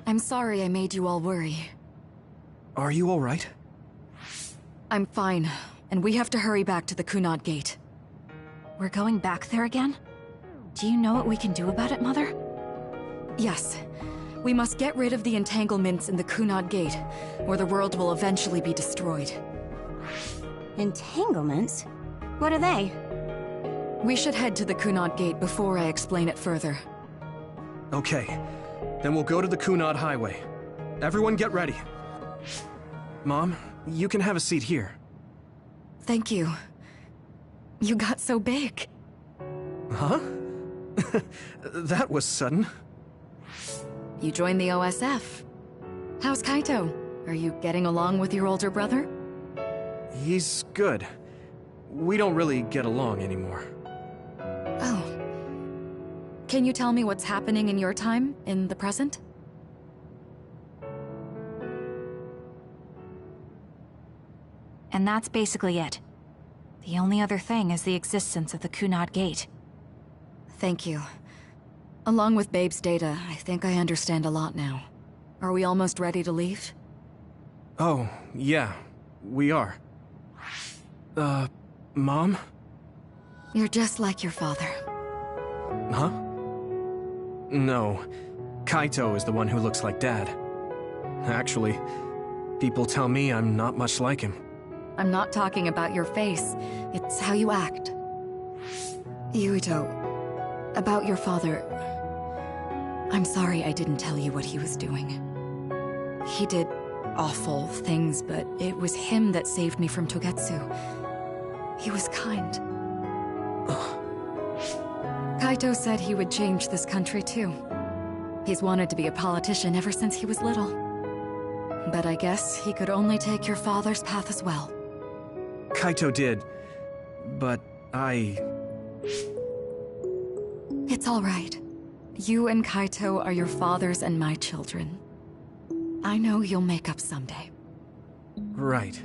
I'm sorry I made you all worry. Are you alright? I'm fine, and we have to hurry back to the Kunad Gate. We're going back there again? Do you know what we can do about it, Mother? Yes. We must get rid of the entanglements in the Kunad Gate, or the world will eventually be destroyed. Entanglements? What are they? We should head to the Kunad Gate before I explain it further. Okay. Then we'll go to the Kunad Highway. Everyone get ready. Mom, you can have a seat here. Thank you. You got so big. Huh? That was sudden. You joined the OSF. How's Kaito? Are you getting along with your older brother? He's good. We don't really get along anymore. Oh. Can you tell me what's happening in your time, in the present? And that's basically it. The only other thing is the existence of the Kunad Gate. Thank you. Along with Babe's data, I think I understand a lot now. Are we almost ready to leave? Oh, yeah. We are. Mom? You're just like your father. Huh? No. Kaito is the one who looks like Dad. Actually, people tell me I'm not much like him. I'm not talking about your face. It's how you act. Yuito, about your father... I'm sorry I didn't tell you what he was doing. He did awful things, but it was him that saved me from Togetsu. He was kind. Kaito said he would change this country too. He's wanted to be a politician ever since he was little. But I guess he could only take your father's path as well. Kaito did, but It's all right. You and Kaito are your father's and my children. I know you'll make up someday. Right.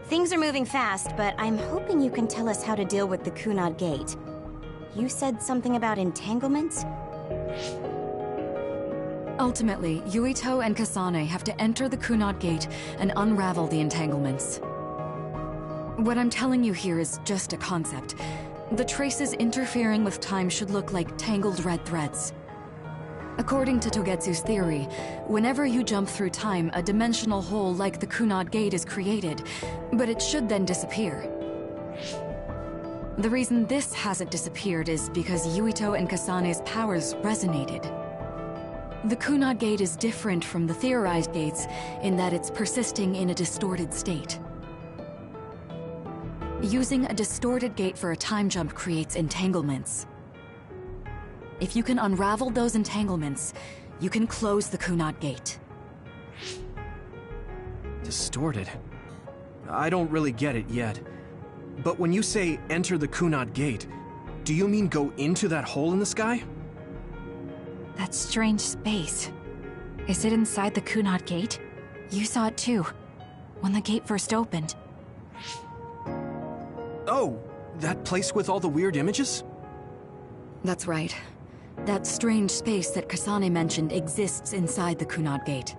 Things are moving fast, but I'm hoping you can tell us how to deal with the Kunad Gate. You said something about entanglements? Ultimately, Yuito and Kasane have to enter the Kunad Gate and unravel the entanglements. What I'm telling you here is just a concept. The traces interfering with time should look like tangled red threads. According to Togetsu's theory, whenever you jump through time, a dimensional hole like the Kunad Gate is created, but it should then disappear. The reason this hasn't disappeared is because Yuito and Kasane's powers resonated. The Kunad Gate is different from the theorized gates in that it's persisting in a distorted state. Using a distorted gate for a time jump creates entanglements. If you can unravel those entanglements, you can close the Kunad Gate. Distorted? I don't really get it yet. But when you say enter the Kunad Gate, do you mean go into that hole in the sky? That strange space. Is it inside the Kunad Gate? You saw it too, when the gate first opened. Oh, that place with all the weird images? That's right. That strange space that Kasane mentioned exists inside the Kunad Gate.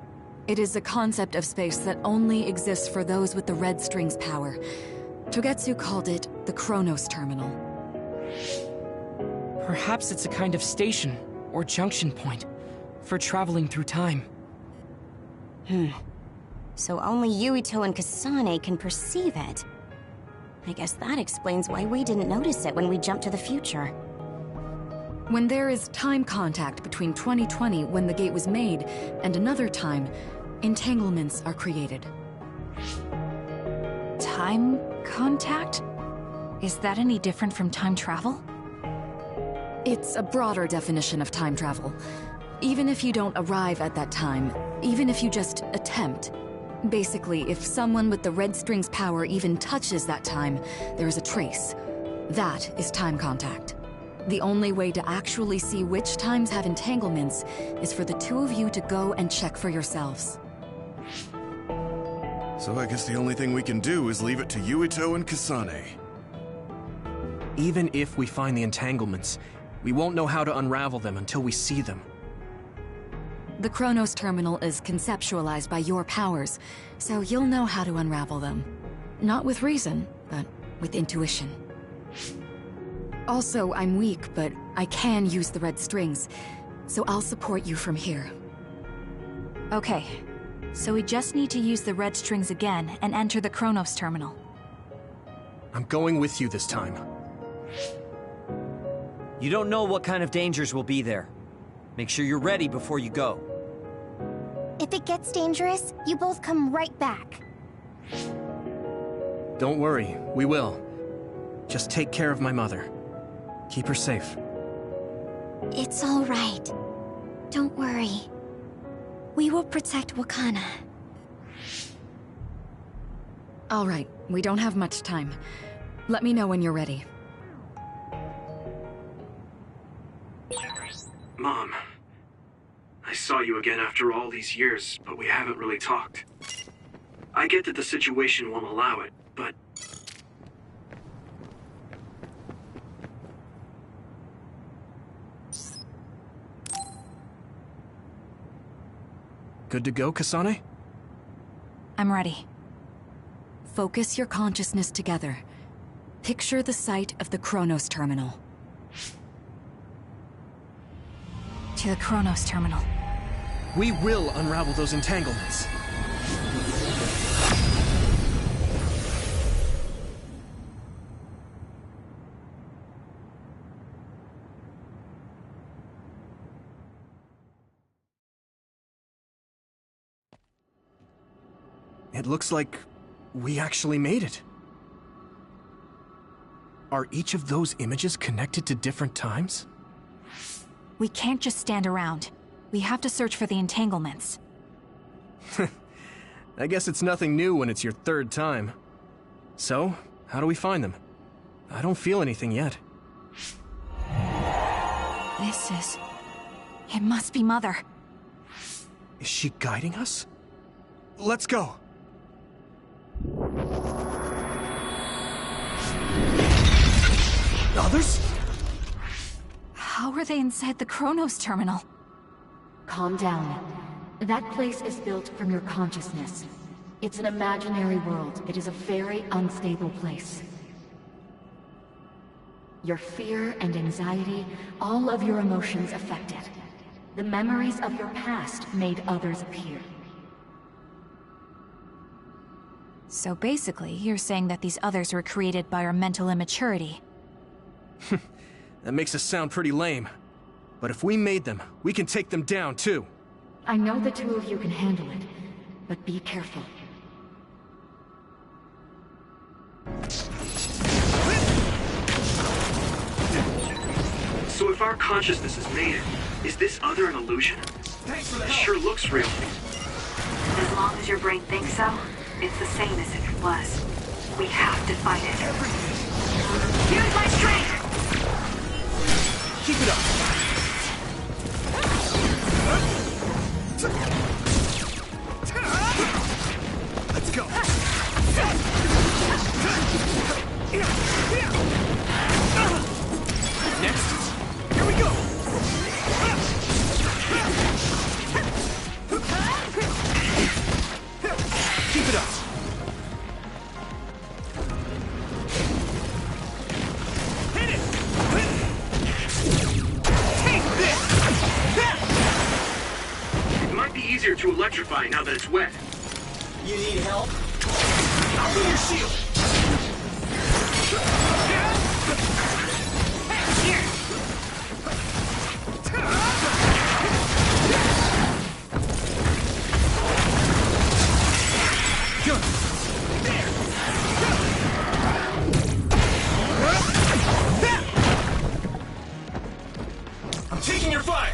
It is a concept of space that only exists for those with the red string's power. Togetsu called it the Chronos Terminal. Perhaps it's a kind of station, or junction point, for traveling through time. So only Yuito and Kasane can perceive it. I guess that explains why we didn't notice it when we jumped to the future. When there is time contact between 2020, when the gate was made, and another time, entanglements are created. Time contact? Is that any different from time travel? It's a broader definition of time travel. Even if you don't arrive at that time, even if you just attempt, Basically, if someone with the red string's power even touches that time, there is a trace. That is time contact. The only way to actually see which times have entanglements is for the two of you to go and check for yourselves. So I guess the only thing we can do is leave it to Yuito and Kasane. Even if we find the entanglements, we won't know how to unravel them until we see them. The Chronos Terminal is conceptualized by your powers, so you'll know how to unravel them. Not with reason, but with intuition. Also, I'm weak, but I can use the red strings, so I'll support you from here. Okay, so we just need to use the red strings again and enter the Chronos Terminal. I'm going with you this time. You don't know what kind of dangers will be there. Make sure you're ready before you go. If it gets dangerous, you both come right back. Don't worry, we will. Just take care of my mother. Keep her safe. It's all right. Don't worry. We will protect Wakana. All right, we don't have much time. Let me know when you're ready. Mom, I saw you again after all these years, but we haven't really talked. I get that the situation won't allow it, but... Good to go, Kasane? I'm ready. Focus your consciousness together. Picture the site of the Chronos Terminal. To the Chronos Terminal. We will unravel those entanglements. It looks like we actually made it. Are each of those images connected to different times? We can't just stand around. We have to search for the entanglements. I guess it's nothing new when it's your third time. So, how do we find them? I don't feel anything yet. This is... It must be Mother. Is she guiding us? Let's go! Others? How are they inside the Chronos Terminal? Calm down. That place is built from your consciousness. It's an imaginary world. It is a very unstable place. Your fear and anxiety, all of your emotions affected. The memories of your past made others appear. So basically, you're saying that these others were created by our mental immaturity. That makes us sound pretty lame. But if we made them, we can take them down, too. I know the two of you can handle it, but be careful. So if our consciousness has made it, is this other an illusion? It sure looks real. As long as your brain thinks so, it's the same as if it was. We have to fight it. Use my strength! Keep it up! Let's go! Next! Here we go! Keep it up! Hit it! Take this! It might be easier to electrify now that it's wet. You need help? I'll be your shield! I'm taking your fire!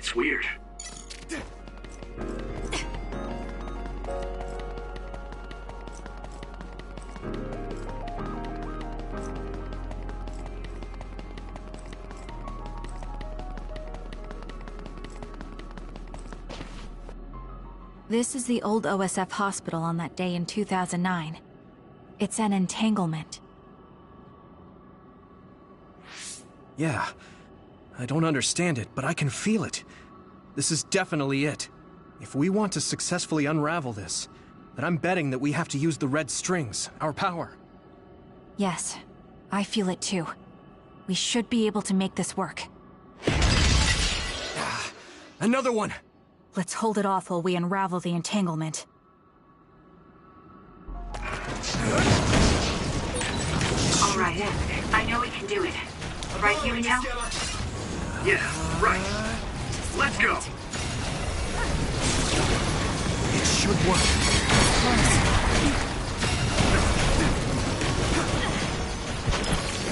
It's weird. This is the old OSF hospital on that day in 2009. It's an entanglement. Yeah. I don't understand it, but I can feel it. This is definitely it. If we want to successfully unravel this, then I'm betting that we have to use the red strings, our power. Yes, I feel it too. We should be able to make this work. Another one! Let's hold it off while we unravel the entanglement. All right. I know we can do it. Right, Yuito? Yeah, right. Let's go! It should work.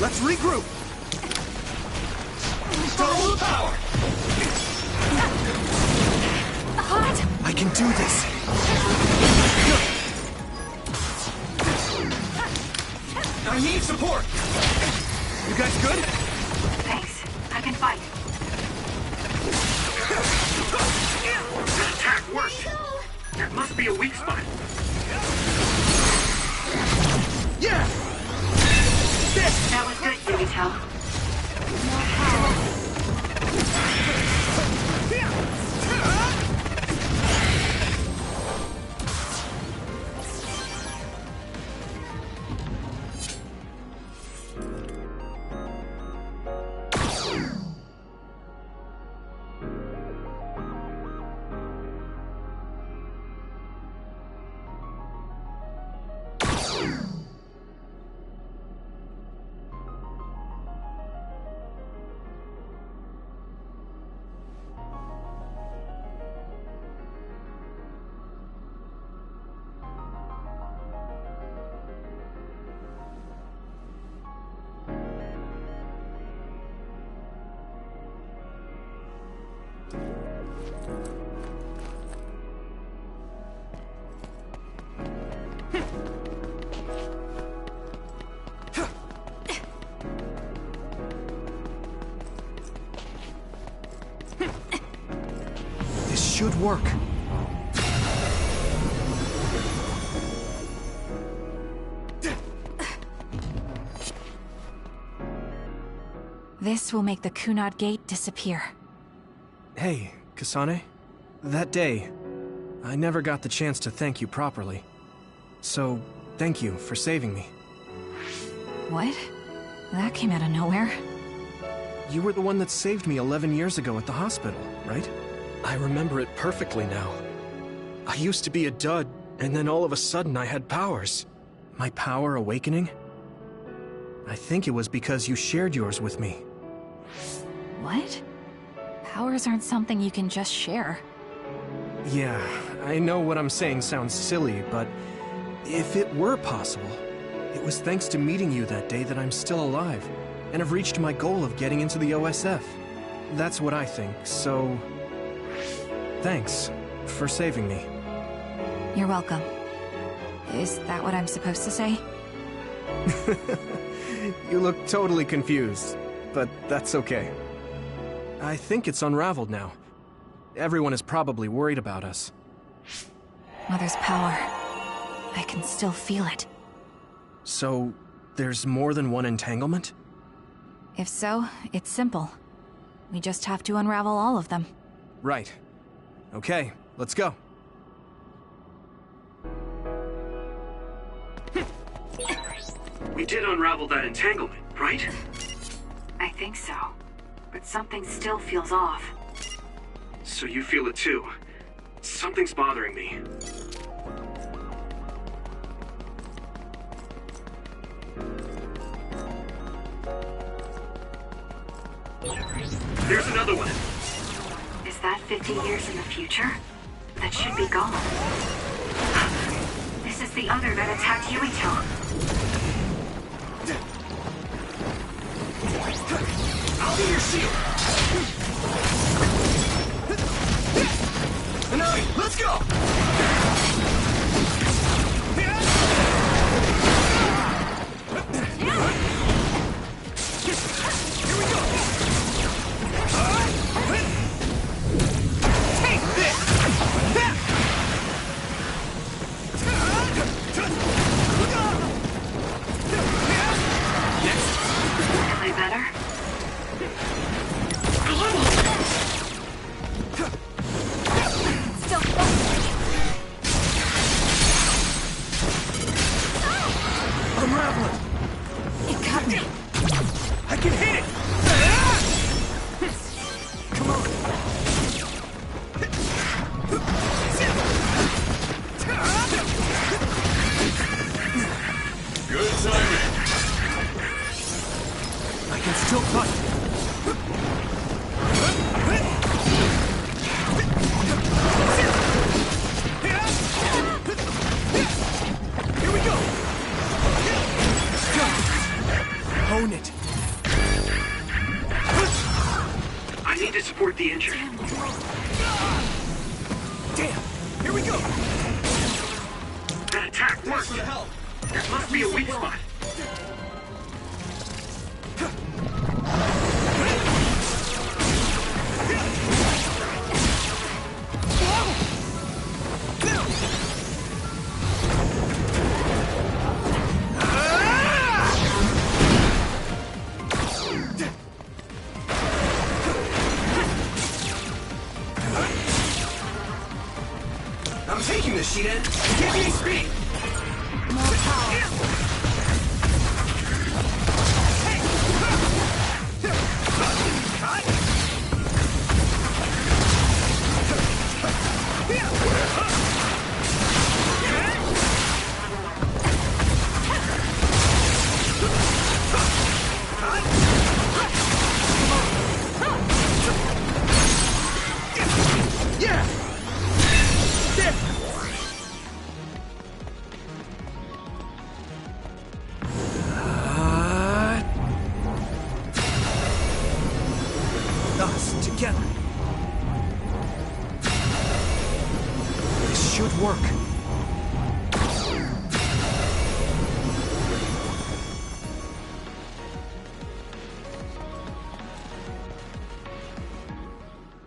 Let's regroup! Double power! Hot! I can do this! I need support! You guys good? Thanks. I can fight. That attack worked! That must be a weak spot. Yeah! This! That was good, Yuito. This should work. This will make the Kunad Gate disappear. Hey, Kasane. That day, I never got the chance to thank you properly. So, thank you for saving me. What? That came out of nowhere. You were the one that saved me 11 years ago at the hospital, right? I remember it perfectly now. I used to be a dud, and then all of a sudden I had powers. My power awakening? I think it was because you shared yours with me. What? Powers aren't something you can just share. Yeah, I know what I'm saying sounds silly, but if it were possible, it was thanks to meeting you that day that I'm still alive, and have reached my goal of getting into the OSF. That's what I think, so... thanks for saving me. You're welcome. Is that what I'm supposed to say? You look totally confused, but that's okay. I think it's unraveled now. Everyone is probably worried about us. Mother's power. I can still feel it. So, there's more than one entanglement? If so, it's simple. We just have to unravel all of them. Right. Okay, let's go. We did unravel that entanglement, right? I think so. But something still feels off. So you feel it too. Something's bothering me. There's another one. Is that 50 years in the future? That should be gone. This is the other that attacked Yuito. I'll be your shield! Let's go!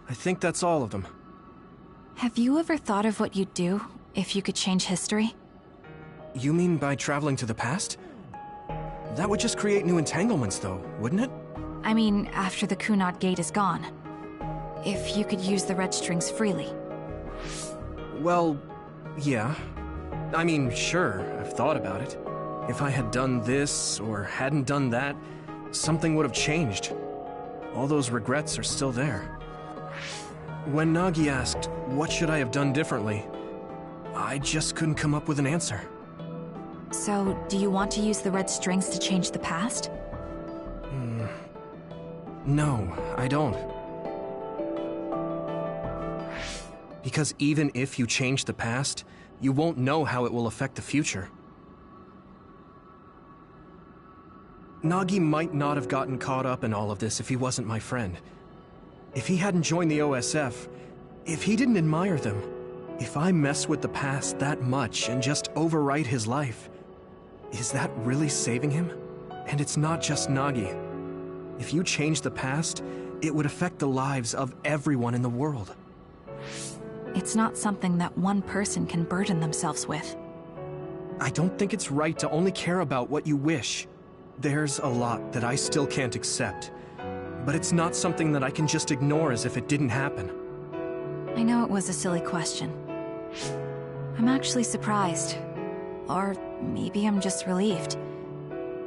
I think that's all of them. Have you ever thought of what you'd do if you could change history? You mean by traveling to the past? That would just create new entanglements, though, wouldn't it? I mean, after the Kunad Gate is gone. If you could use the red strings freely. Well, yeah. I mean, sure, I've thought about it. If I had done this, or hadn't done that, something would have changed. All those regrets are still there. When Nagi asked, what should I have done differently, I just couldn't come up with an answer. So, do you want to use the red strings to change the past? No, I don't. Because even if you change the past, you won't know how it will affect the future. Nagi might not have gotten caught up in all of this if he wasn't my friend. If he hadn't joined the OSF, if he didn't admire them, if I mess with the past that much and just overwrite his life, is that really saving him? And it's not just Nagi. If you change the past, it would affect the lives of everyone in the world. It's not something that one person can burden themselves with. I don't think it's right to only care about what you wish. There's a lot that I still can't accept, but it's not something that I can just ignore as if it didn't happen. I know it was a silly question. I'm actually surprised. Or maybe I'm just relieved.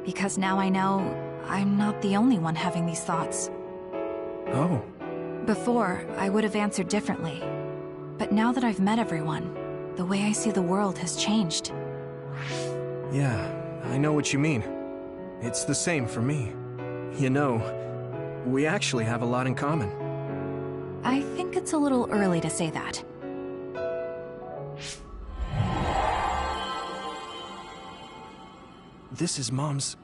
Because now I know I'm not the only one having these thoughts. Oh. Before, I would have answered differently. But now that I've met everyone, the way I see the world has changed. Yeah, I know what you mean. It's the same for me. You know, we actually have a lot in common. I think it's a little early to say that. This is Mom's...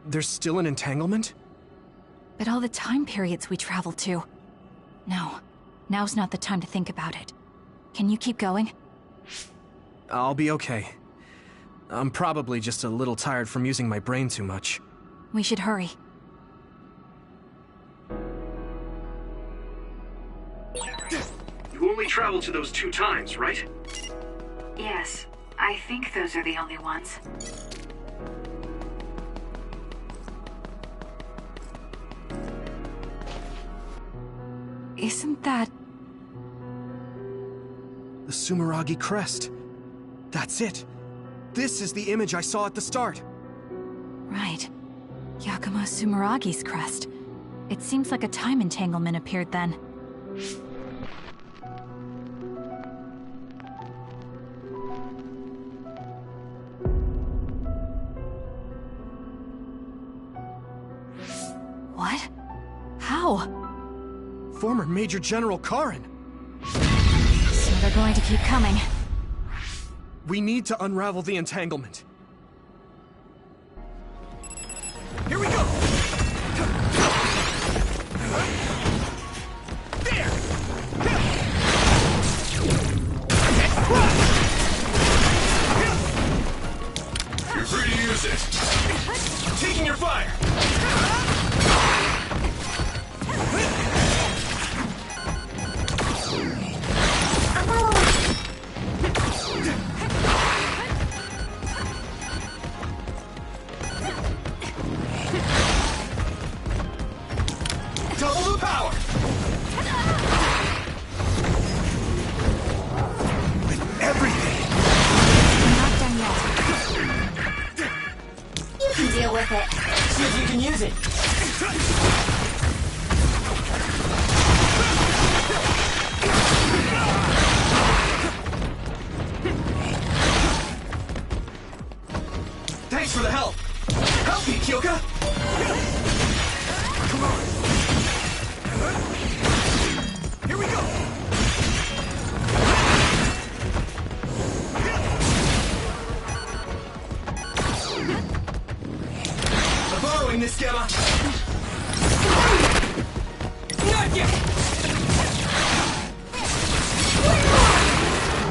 There's still an entanglement? But all the time periods we traveled to... No, now's not the time to think about it. Can you keep going? I'll be okay. I'm probably just a little tired from using my brain too much. We should hurry. You only traveled to those 2 times, right? Yes, I think those are the only ones. Isn't that... The Sumeragi crest. That's it. This is the image I saw at the start. Right. Yakumo Sumeragi's crest. It seems like a time entanglement appeared then. What? How? Former Major General Karin. So they're going to keep coming. We need to unravel the entanglement. Here we go! There! You're free to use it. I'm taking your fire! Double the power! With everything! Not done yet. You can deal with it. See if you can use it. Thanks for the help! Help me, Kyoka! Come on! Here we go! I'm borrowing this, Gamma! Not yet!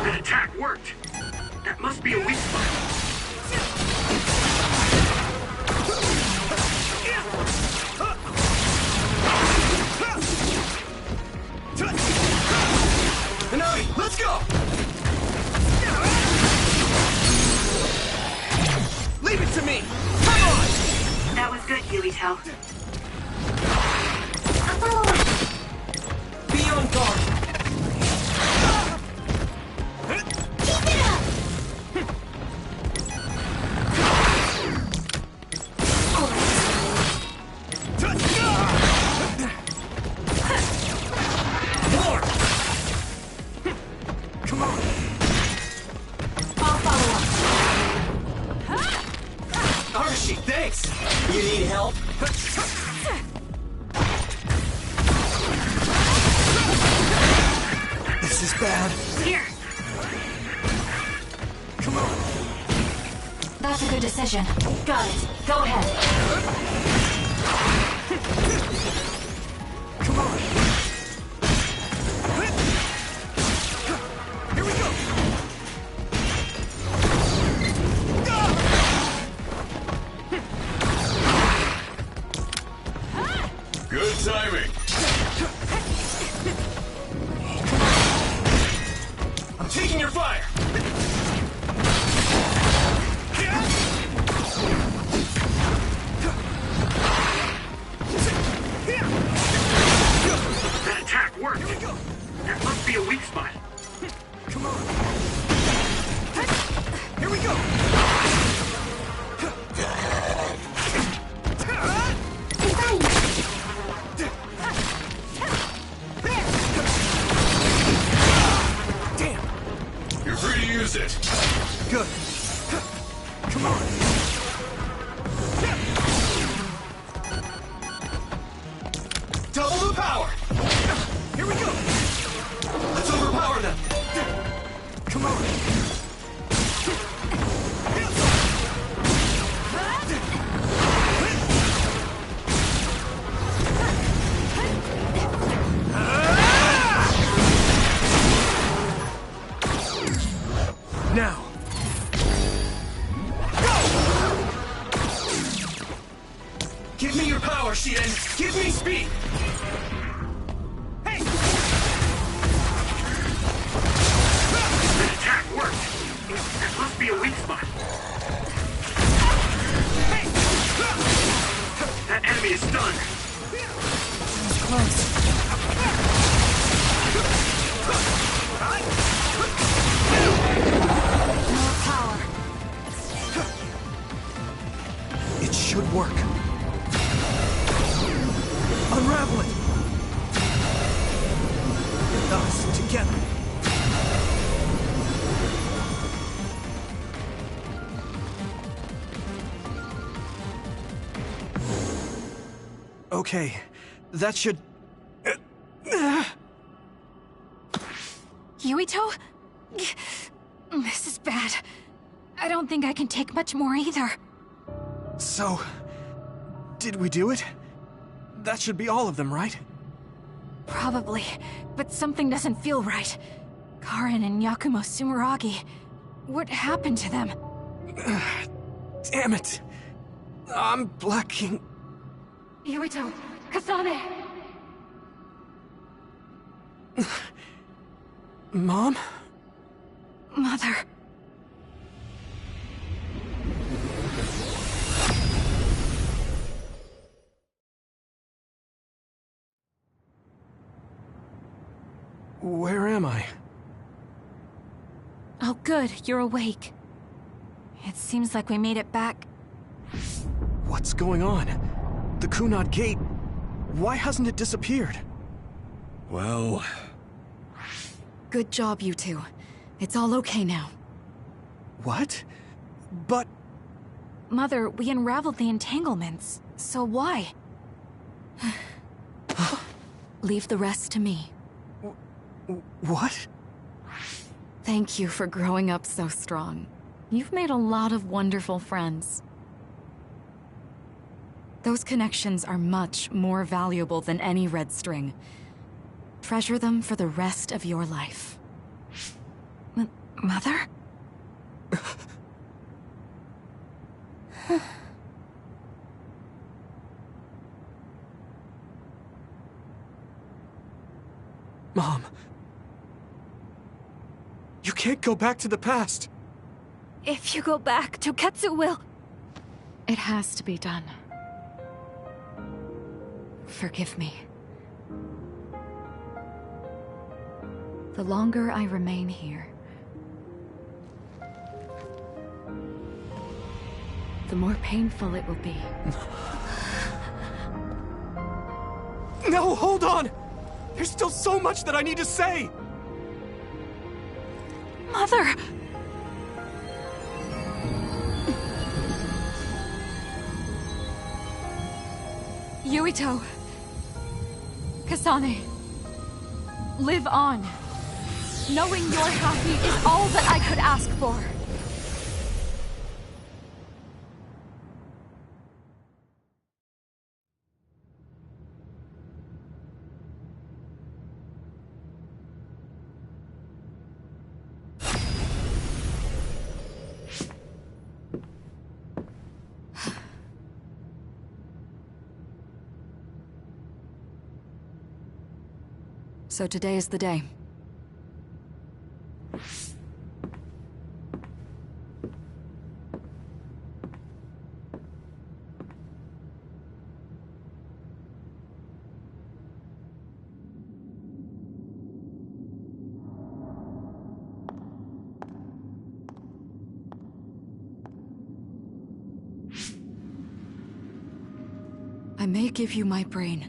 That attack worked! That must be a weak spot. Minami, let's go! Leave it to me! Come on! That was good, Yuito. Be on guard. Keep it up! More! Come on! I'll follow up. Arashi, thanks! You need help? This is bad. Here! Come on! That's a good decision. Got it. Go ahead. Come on! Here we go! Good timing. I'm taking your fire! That attack worked! That must be a weak spot. Come on! Here we go! Damn! You're free to use it. Good. Come on. Double the power. Here we go. Let's overpower them. Come on. Now! Give me your power, Shiden! Give me speed! Hey! The attack worked! There must be a weak spot. Hey! That enemy is stunned. It's close. More power. It should work. Unravel it! With us, together. Okay, that should... Yuito? This is bad. I don't think I can take much more either. So... did we do it? That should be all of them, right? Probably, but something doesn't feel right. Karin and Yakumo Sumeragi. What happened to them? Damn it! I'm blacking... Yuito! Kasane! Mom? Mother... Where am I? Oh good, you're awake. It seems like we made it back. What's going on? The Kunad Gate... why hasn't it disappeared? Well... Good job, you two. It's all okay now. What? But... Mother, we unraveled the entanglements. So why? Leave the rest to me. What? Thank you for growing up so strong. You've made a lot of wonderful friends. Those connections are much more valuable than any red string. Treasure them for the rest of your life. Mother? Mom. You can't go back to the past. If you go back, Toketsu will... It has to be done. Forgive me. The longer I remain here, the more painful it will be. No, hold on! There's still so much that I need to say! Mother! Yuito. Kasane. Live on. Knowing you're happy is all that I could ask for. So today is the day. I may give you my brain,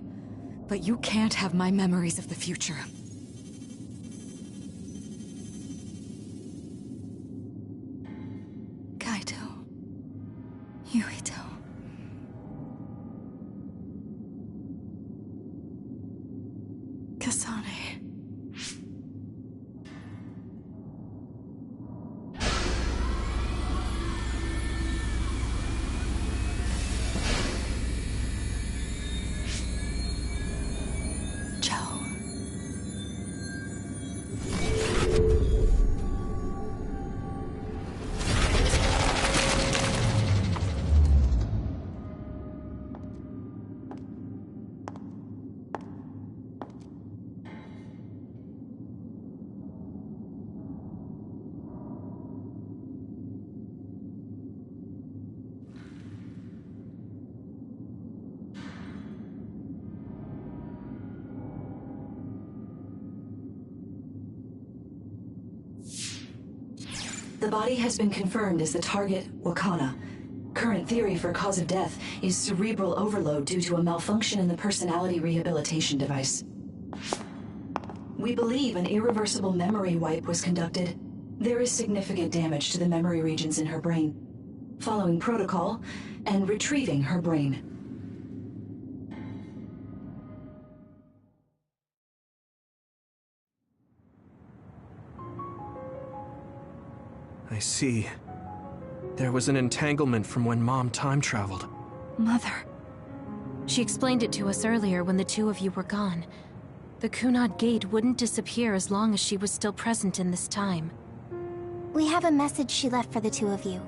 but you can't have my memories of the future. Kaito. Yuito. Kasane. The body has been confirmed as the target, Wakana. Current theory for cause of death is cerebral overload due to a malfunction in the personality rehabilitation device. We believe an irreversible memory wipe was conducted. There is significant damage to the memory regions in her brain. Following protocol and retrieving her brain. I see. There was an entanglement from when Mom time traveled. Mother. She explained it to us earlier when the two of you were gone. The Kunad Gate wouldn't disappear as long as she was still present in this time. We have a message she left for the two of you.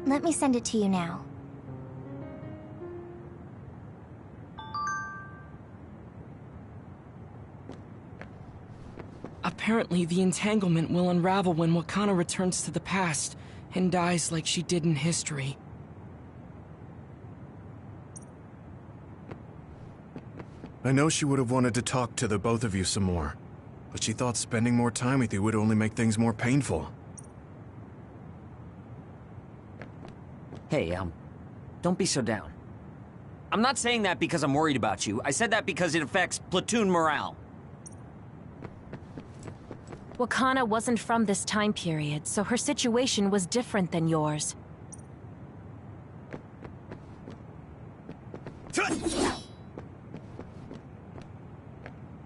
Let me send it to you now. Apparently, the entanglement will unravel when Wakana returns to the past and dies like she did in history. I know she would have wanted to talk to the both of you some more, but she thought spending more time with you would only make things more painful. Hey, don't be so down. I'm not saying that because I'm worried about you. I said that because it affects platoon morale. Wakana wasn't from this time period, so her situation was different than yours.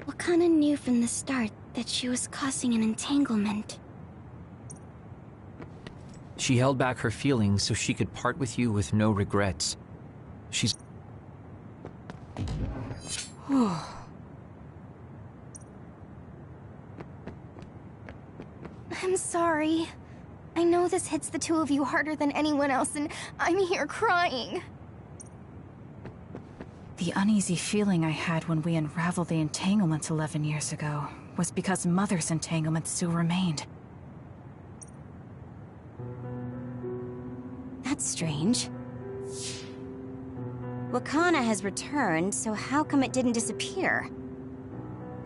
Wakana knew from the start that she was causing an entanglement. She held back her feelings so she could part with you with no regrets. She's... I'm sorry. I know this hits the two of you harder than anyone else, and I'm here crying. The uneasy feeling I had when we unraveled the entanglements 11 years ago was because Mother's entanglement still remained. That's strange. Wakana has returned, so how come it didn't disappear?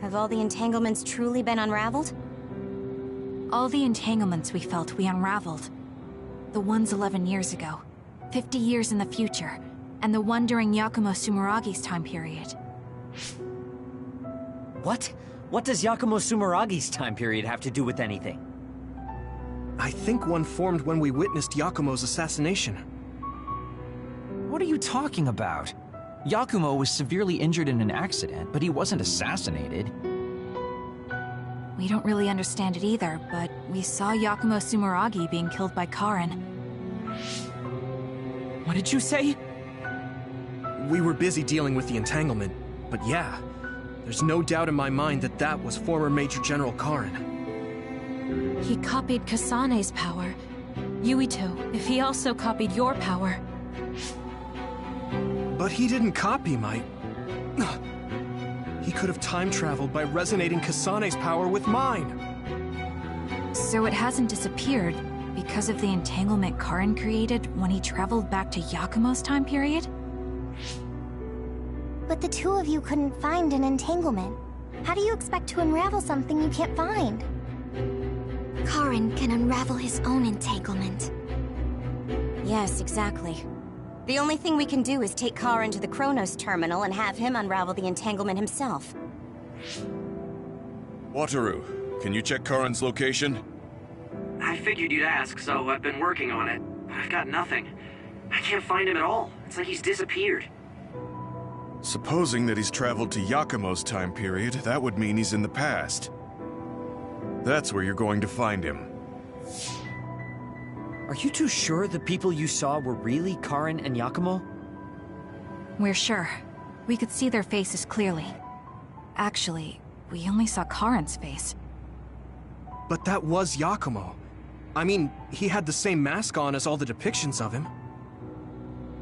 Have all the entanglements truly been unraveled? All the entanglements we felt we unraveled. The ones 11 years ago, 50 years in the future, and the one during Yakumo Sumeragi's time period. What? What does Yakumo Sumeragi's time period have to do with anything? I think one formed when we witnessed Yakumo's assassination. What are you talking about? Yakumo was severely injured in an accident, but he wasn't assassinated. We don't really understand it either, but we saw Yakumo Sumeragi being killed by Karen. What did you say? We were busy dealing with the entanglement, but yeah, there's no doubt in my mind that that was former Major General Karen. He copied Kasane's power. Yuito, if he also copied your power. But he didn't copy my... He could have time-traveled by resonating Kasane's power with mine. So it hasn't disappeared because of the entanglement Karen created when he traveled back to Yakumo's time period? But the two of you couldn't find an entanglement. How do you expect to unravel something you can't find? Karen can unravel his own entanglement. Yes, exactly. The only thing we can do is take Karen to the Chronos terminal and have him unravel the entanglement himself. Wataru, can you check Karen's location? I figured you'd ask, so I've been working on it. But I've got nothing. I can't find him at all. It's like he's disappeared. Supposing that he's traveled to Yakumo's time period, that would mean he's in the past. That's where you're going to find him. Are you too sure the people you saw were really Karen and Yakumo? We're sure. We could see their faces clearly. Actually, we only saw Karen's face. But that was Yakumo. I mean, he had the same mask on as all the depictions of him.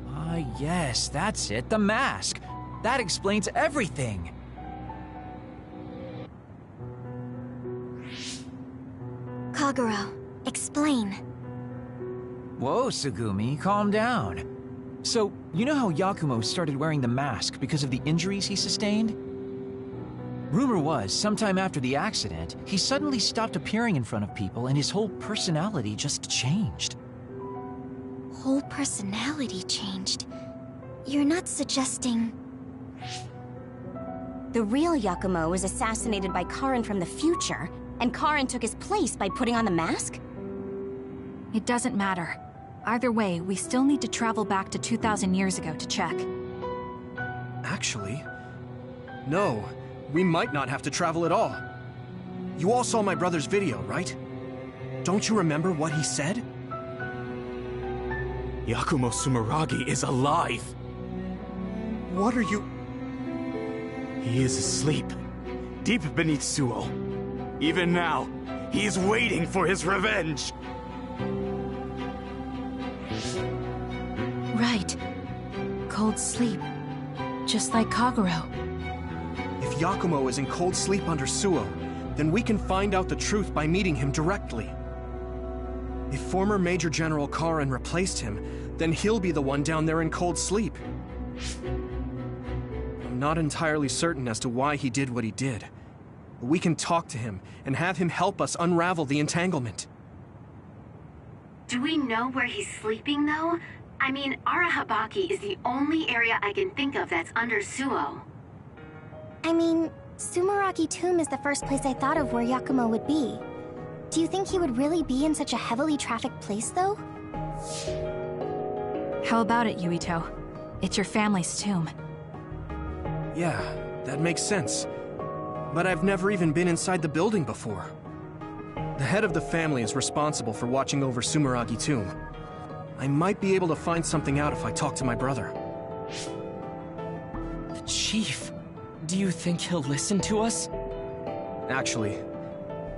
Ah, yes, that's it, the mask. That explains everything. Kagero, explain. Whoa, Tsugumi, calm down. So, you know how Yakumo started wearing the mask because of the injuries he sustained? Rumor was, sometime after the accident, he suddenly stopped appearing in front of people and his whole personality just changed. Whole personality changed? You're not suggesting... The real Yakumo was assassinated by Karin from the future, and Karin took his place by putting on the mask? It doesn't matter. Either way, we still need to travel back to 2,000 years ago to check. Actually, no. We might not have to travel at all. You all saw my brother's video, right? Don't you remember what he said? Yakumo Sumeragi is alive! What are you... He is asleep, deep beneath Suo. Even now, he is waiting for his revenge! Right. Cold sleep. Just like Kagero. If Yakumo is in cold sleep under Suo, then we can find out the truth by meeting him directly. If former Major General Karin replaced him, then he'll be the one down there in cold sleep. I'm not entirely certain as to why he did what he did. But we can talk to him and have him help us unravel the entanglement. Do we know where he's sleeping, though? I mean, Arahabaki is the only area I can think of that's under Suo. I mean, Sumeragi Tomb is the first place I thought of where Yakumo would be. Do you think he would really be in such a heavily trafficked place, though? How about it, Yuito? It's your family's tomb. Yeah, that makes sense. But I've never even been inside the building before. The head of the family is responsible for watching over Sumeragi Tomb. I might be able to find something out if I talk to my brother. The Chief. Do you think he'll listen to us? Actually,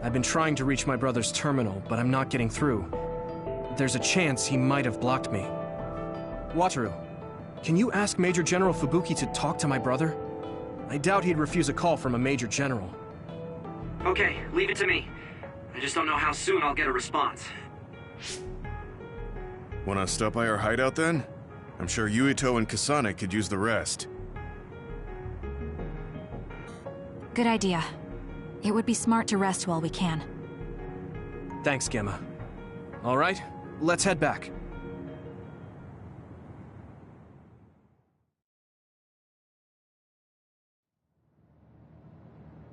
I've been trying to reach my brother's terminal, but I'm not getting through. There's a chance he might have blocked me. Wataru, can you ask Major General Fubuki to talk to my brother? I doubt he'd refuse a call from a Major General. Okay, leave it to me. I just don't know how soon I'll get a response. Wanna stop by our hideout then? I'm sure Yuito and Kasane could use the rest. Good idea. It would be smart to rest while we can. Thanks, Gemma. All right, let's head back.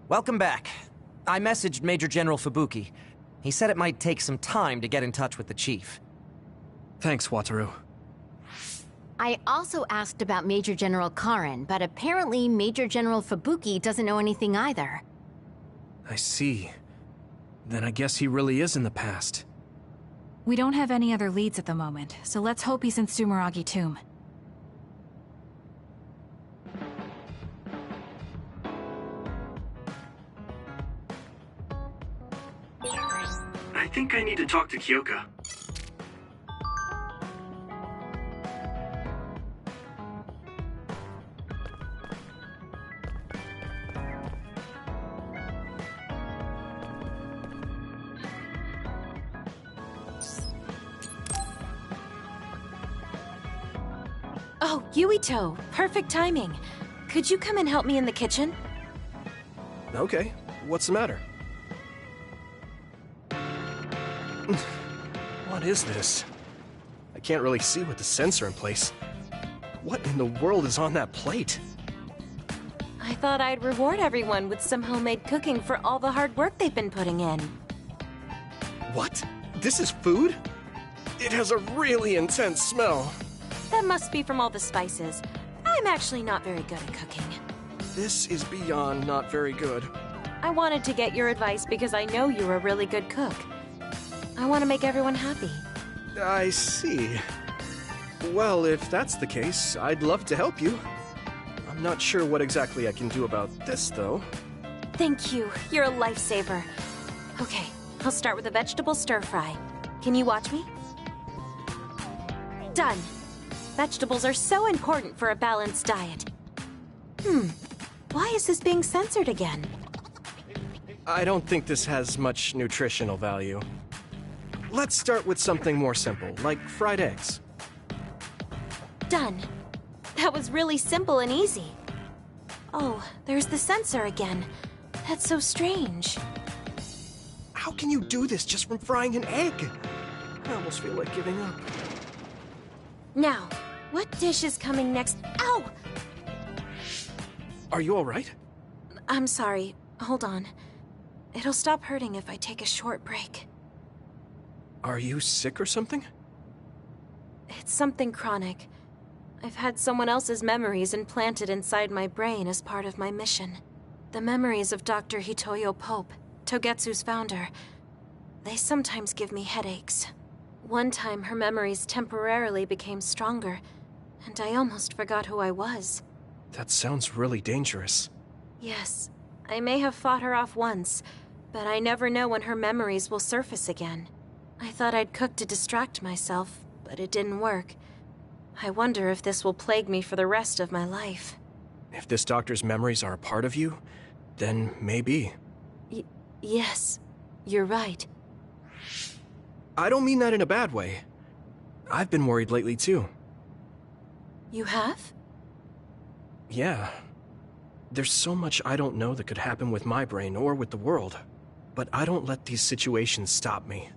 Welcome back. I messaged Major General Fubuki. He said it might take some time to get in touch with the Chief. Thanks, Wataru. I also asked about Major General Karin, but apparently Major General Fubuki doesn't know anything either. I see. Then I guess he really is in the past. We don't have any other leads at the moment, so let's hope he's in Sumeragi Tomb. I think I need to talk to Kyoka. Oh, Yuito! Perfect timing. Could you come and help me in the kitchen? Okay, what's the matter? What is this? I can't really see with the sensor in place. What in the world is on that plate? I thought I'd reward everyone with some homemade cooking for all the hard work they've been putting in. What? This is food? It has a really intense smell. That must be from all the spices. I'm actually not very good at cooking. This is beyond not very good. I wanted to get your advice because I know you're a really good cook. I want to make everyone happy. I see. Well, if that's the case, I'd love to help you. I'm not sure what exactly I can do about this, though. Thank you. You're a lifesaver. Okay, I'll start with a vegetable stir-fry. Can you watch me? Done. Vegetables are so important for a balanced diet. Why is this being censored again? I don't think this has much nutritional value. Let's start with something more simple, like fried eggs. Done. That was really simple and easy. Oh, there's the censor again. That's so strange. How can you do this just from frying an egg? I almost feel like giving up. Now, what dish is coming next? Ow! Are you alright? I'm sorry. Hold on. It'll stop hurting if I take a short break. Are you sick or something? It's something chronic. I've had someone else's memories implanted inside my brain as part of my mission. The memories of Dr. Hitoyo Pope, Togetsu's founder. They sometimes give me headaches. One time her memories temporarily became stronger, and I almost forgot who I was. That sounds really dangerous. Yes, I may have fought her off once, but I never know when her memories will surface again. I thought I'd cook to distract myself, but it didn't work. I wonder if this will plague me for the rest of my life. If this doctor's memories are a part of you, then maybe. Yes, you're right. I don't mean that in a bad way. I've been worried lately too. You have? Yeah. There's so much I don't know that could happen with my brain or with the world. But I don't let these situations stop me.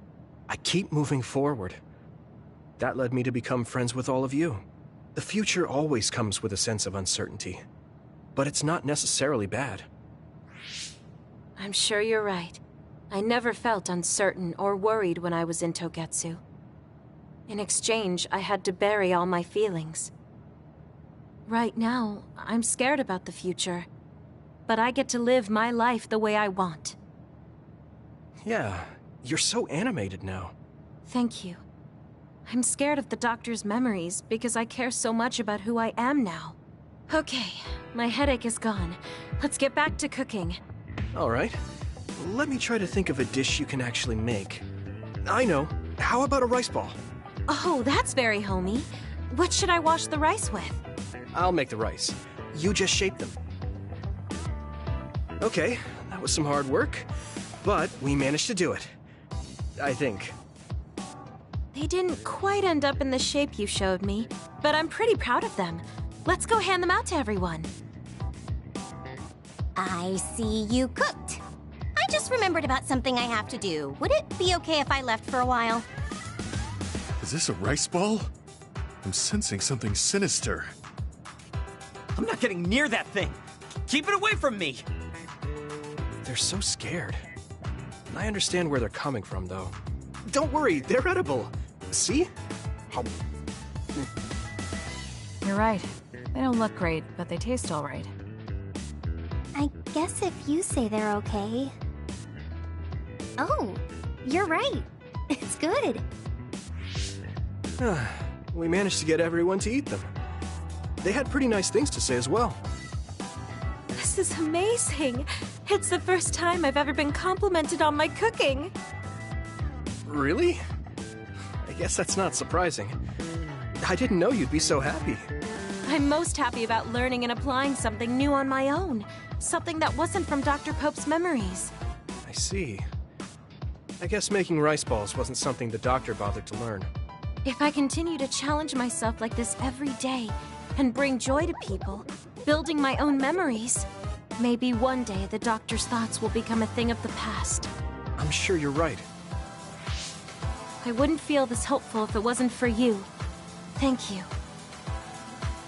I keep moving forward. That led me to become friends with all of you. The future always comes with a sense of uncertainty. But it's not necessarily bad. I'm sure you're right. I never felt uncertain or worried when I was in Togetsu. In exchange, I had to bury all my feelings. Right now, I'm scared about the future. But I get to live my life the way I want. Yeah, you're so animated now. Thank you. I'm scared of the doctor's memories because I care so much about who I am now. Okay, my headache is gone. Let's get back to cooking. All right. Let me try to think of a dish you can actually make. I know. How about a rice ball? Oh, that's very homey. What should I wash the rice with? I'll make the rice. You just shape them. Okay, that was some hard work, but we managed to do it. I think. They didn't quite end up in the shape you showed me, but I'm pretty proud of them. Let's go hand them out to everyone. I see you cooked. I just remembered about something I have to do. Would it be okay if I left for a while? Is this a rice ball? I'm sensing something sinister. I'm not getting near that thing. Keep it away from me. They're so scared. I understand where they're coming from, though. Don't worry, they're edible. See? You're right. They don't look great, but they taste all right. I guess if you say they're okay. Oh, you're right. It's good. We managed to get everyone to eat them. They had pretty nice things to say as well. This is amazing. It's the first time I've ever been complimented on my cooking. Really? I guess that's not surprising. I didn't know you'd be so happy. I'm most happy about learning and applying something new on my own. Something that wasn't from Dr. Pope's memories. I see. I guess making rice balls wasn't something the doctor bothered to learn. If I continue to challenge myself like this every day and bring joy to people, building my own memories, maybe one day the doctor's thoughts will become a thing of the past. I'm sure you're right. I wouldn't feel this hopeful if it wasn't for you. Thank you.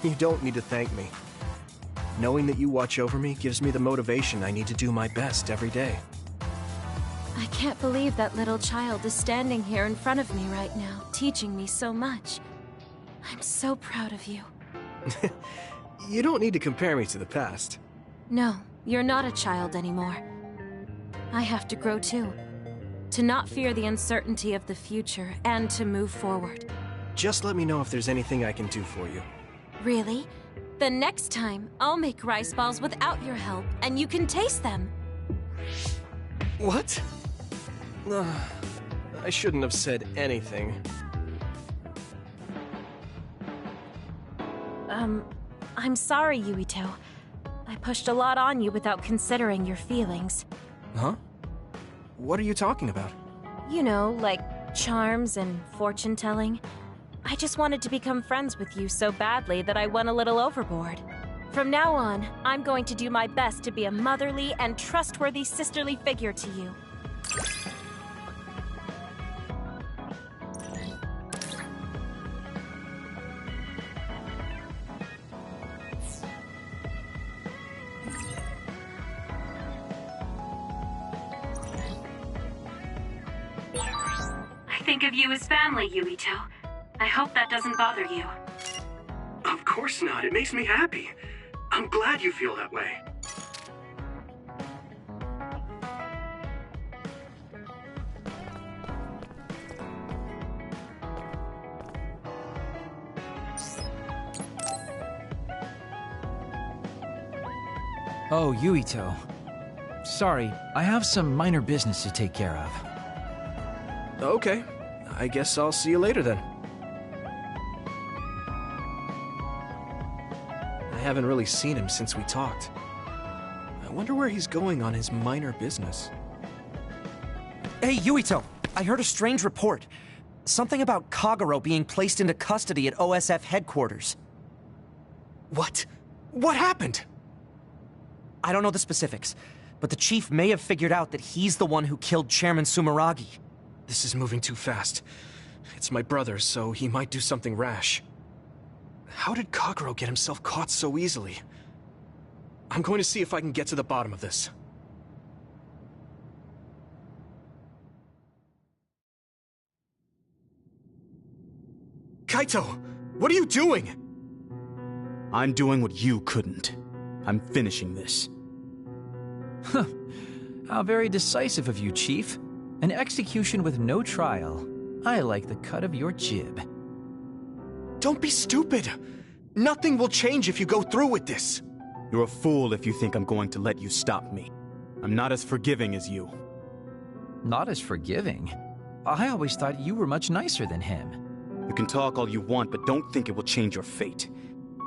You don't need to thank me. Knowing that you watch over me gives me the motivation I need to do my best every day. I can't believe that little child is standing here in front of me right now, teaching me so much. I'm so proud of you. You don't need to compare me to the past. No, you're not a child anymore. I have to grow too. To not fear the uncertainty of the future and to move forward. Just let me know if there's anything I can do for you. Really? Then next time, I'll make rice balls without your help, and you can taste them. What? I shouldn't have said anything. I'm sorry, Yuito. I pushed a lot on you without considering your feelings. Huh? What are you talking about? You know, like charms and fortune-telling. I just wanted to become friends with you so badly that I went a little overboard. From now on, I'm going to do my best to be a motherly and trustworthy sisterly figure to you. I think of you as family, Yuito. I hope that doesn't bother you. Of course not. It makes me happy. I'm glad you feel that way. Oh, Yuito. Sorry, I have some minor business to take care of. Okay. I guess I'll see you later then. I haven't really seen him since we talked. I wonder where he's going on his minor business. Hey, Yuito! I heard a strange report. Something about Kagero being placed into custody at OSF headquarters. What? What happened? I don't know the specifics, but the chief may have figured out that he's the one who killed Chairman Sumeragi. This is moving too fast. It's my brother, so he might do something rash. How did Kagero get himself caught so easily? I'm going to see if I can get to the bottom of this. Kaito! What are you doing? I'm doing what you couldn't. I'm finishing this. Huh. How very decisive of you, Chief. An execution with no trial. I like the cut of your jib. Don't be stupid! Nothing will change if you go through with this! You're a fool if you think I'm going to let you stop me. I'm not as forgiving as you. Not as forgiving? I always thought you were much nicer than him. You can talk all you want, but don't think it will change your fate.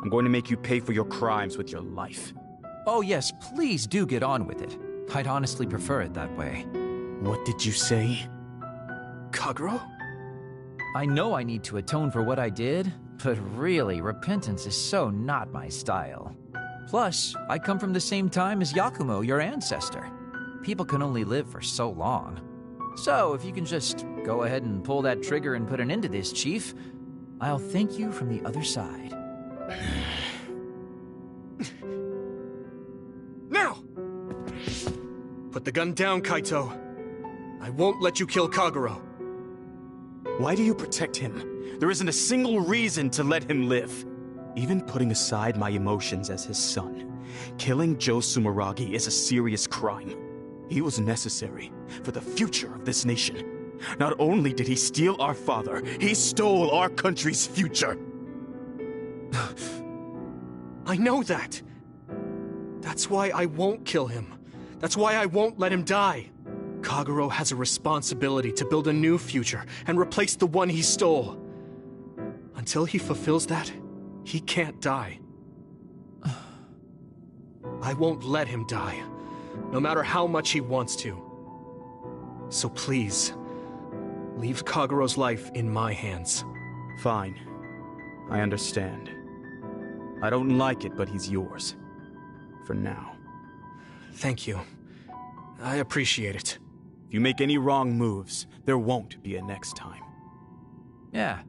I'm going to make you pay for your crimes with your life. Oh yes, please do get on with it. I'd honestly prefer it that way. What did you say? Kagero? I know I need to atone for what I did, but really, repentance is so not my style. Plus, I come from the same time as Yakumo, your ancestor. People can only live for so long. So, if you can just go ahead and pull that trigger and put an end to this, Chief, I'll thank you from the other side. Now! Put the gun down, Kaito. I won't let you kill Kagero. Why do you protect him? There isn't a single reason to let him live. Even putting aside my emotions as his son, killing Joe Sumeragi is a serious crime. He was necessary for the future of this nation. Not only did he steal our father, he stole our country's future. I know that. That's why I won't kill him. That's why I won't let him die. Kagero has a responsibility to build a new future and replace the one he stole. Until he fulfills that, he can't die. I won't let him die, no matter how much he wants to. So please, leave Kagero's life in my hands. Fine. I understand. I don't like it, but he's yours. For now. Thank you. I appreciate it. If you make any wrong moves, there won't be a next time. Yeah,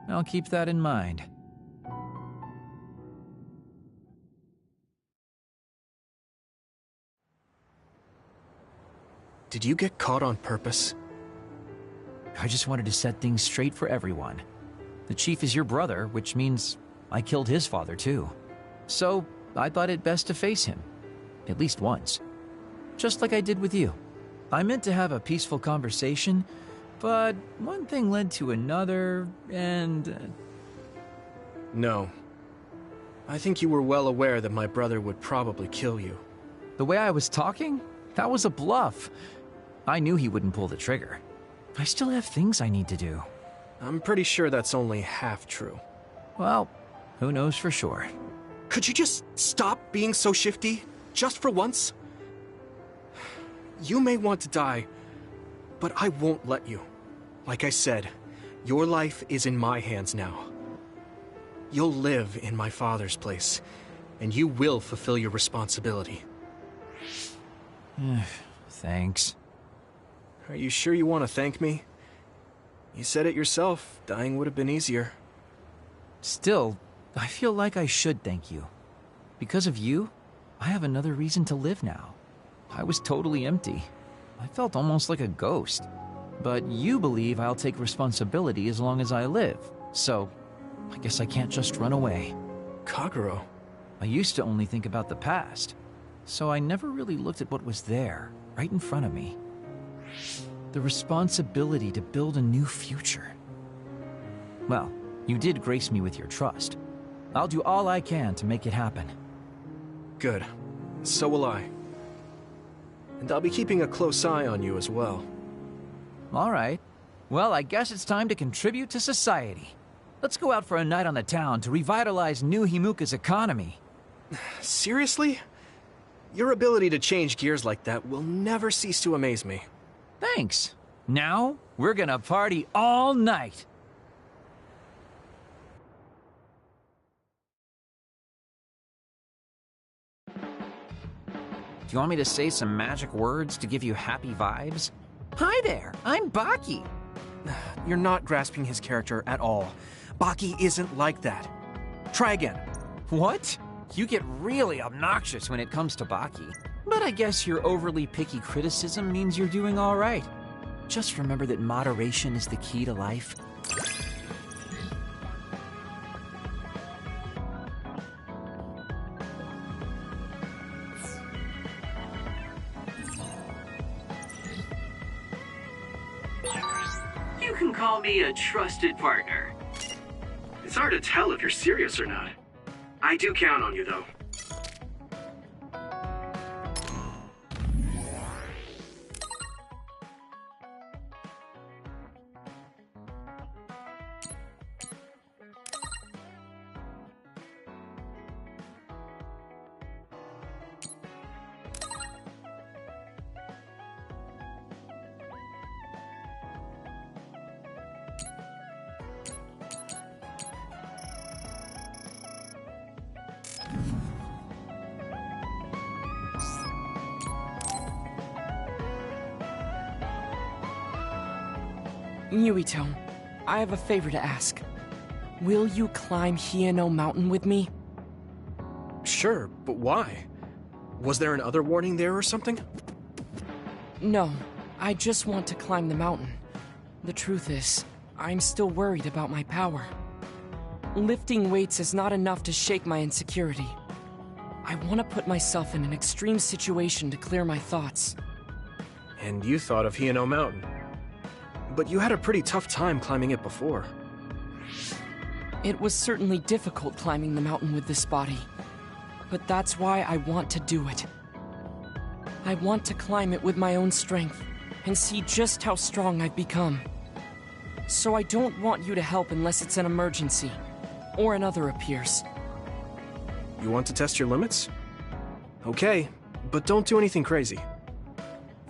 I'll keep that in mind. Did you get caught on purpose? I just wanted to set things straight for everyone. The Chief is your brother, which means I killed his father too. So, I thought it best to face him. At least once. Just like I did with you. I meant to have a peaceful conversation, but one thing led to another, and... No. I think you were well aware that my brother would probably kill you. The way I was talking? That was a bluff. I knew he wouldn't pull the trigger. I still have things I need to do. I'm pretty sure that's only half true. Well, who knows for sure. Could you just stop being so shifty? Just for once? You may want to die, but I won't let you. Like I said, your life is in my hands now. You'll live in my father's place, and you will fulfill your responsibility. Thanks. Are you sure you want to thank me? You said it yourself, dying would have been easier. Still, I feel like I should thank you. Because of you, I have another reason to live now. I was totally empty. I felt almost like a ghost. But you believe I'll take responsibility as long as I live, so I guess I can't just run away. Kagero. I used to only think about the past, so I never really looked at what was there, right in front of me. The responsibility to build a new future. Well, you did grace me with your trust. I'll do all I can to make it happen. Good. So will I. And I'll be keeping a close eye on you as well. All right. Well, I guess it's time to contribute to society. Let's go out for a night on the town to revitalize New Himuka's economy. Seriously? Your ability to change gears like that will never cease to amaze me. Thanks. Now, we're gonna party all night. Do you want me to say some magic words to give you happy vibes? Hi there, I'm Baki. You're not grasping his character at all. Baki isn't like that. Try again. What? You get really obnoxious when it comes to Baki. But I guess your overly picky criticism means you're doing all right. Just remember that moderation is the key to life. You can call me a trusted partner. It's hard to tell if you're serious or not. I do count on you, though. Yuito, I have a favor to ask. Will you climb Hieno Mountain with me? Sure, but why? Was there an other warning there or something? No, I just want to climb the mountain. The truth is, I'm still worried about my power. Lifting weights is not enough to shake my insecurity. I want to put myself in an extreme situation to clear my thoughts. And you thought of Hieno Mountain. But you had a pretty tough time climbing it before. It was certainly difficult climbing the mountain with this body. But that's why I want to do it. I want to climb it with my own strength, and see just how strong I've become. So I don't want you to help unless it's an emergency, or another appears. You want to test your limits? Okay, but don't do anything crazy.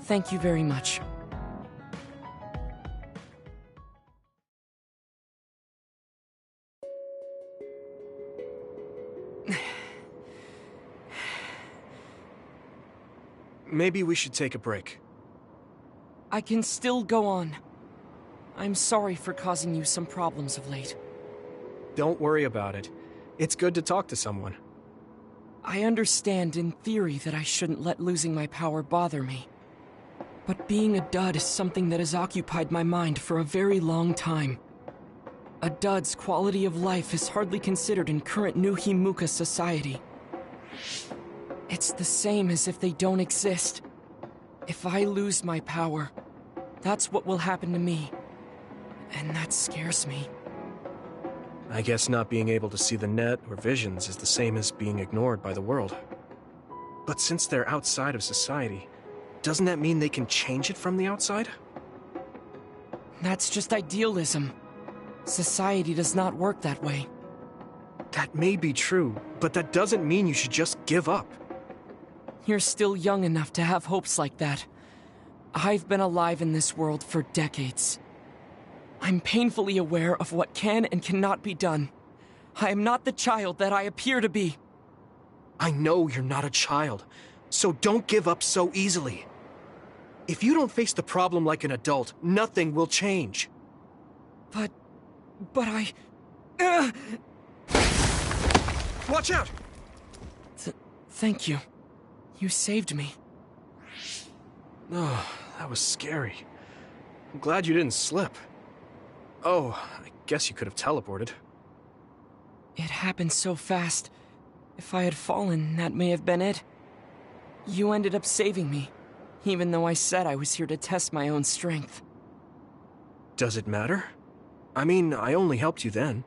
Thank you very much. Maybe we should take a break. I can still go on. I'm sorry for causing you some problems of late. Don't worry about it. It's good to talk to someone. I understand in theory that I shouldn't let losing my power bother me. But being a dud is something that has occupied my mind for a very long time. A dud's quality of life is hardly considered in current New Himuka society. It's the same as if they don't exist. If I lose my power, that's what will happen to me. And that scares me. I guess not being able to see the net or visions is the same as being ignored by the world. But since they're outside of society, doesn't that mean they can change it from the outside? That's just idealism. Society does not work that way. That may be true, but that doesn't mean you should just give up. You're still young enough to have hopes like that. I've been alive in this world for decades. I'm painfully aware of what can and cannot be done. I am not the child that I appear to be. I know you're not a child, so don't give up so easily. If you don't face the problem like an adult, nothing will change. But I... Watch out! Thank you. You saved me. Oh, that was scary. I'm glad you didn't slip. Oh, I guess you could have teleported. It happened so fast. If I had fallen, that may have been it. You ended up saving me, even though I said I was here to test my own strength. Does it matter? I mean, I only helped you then.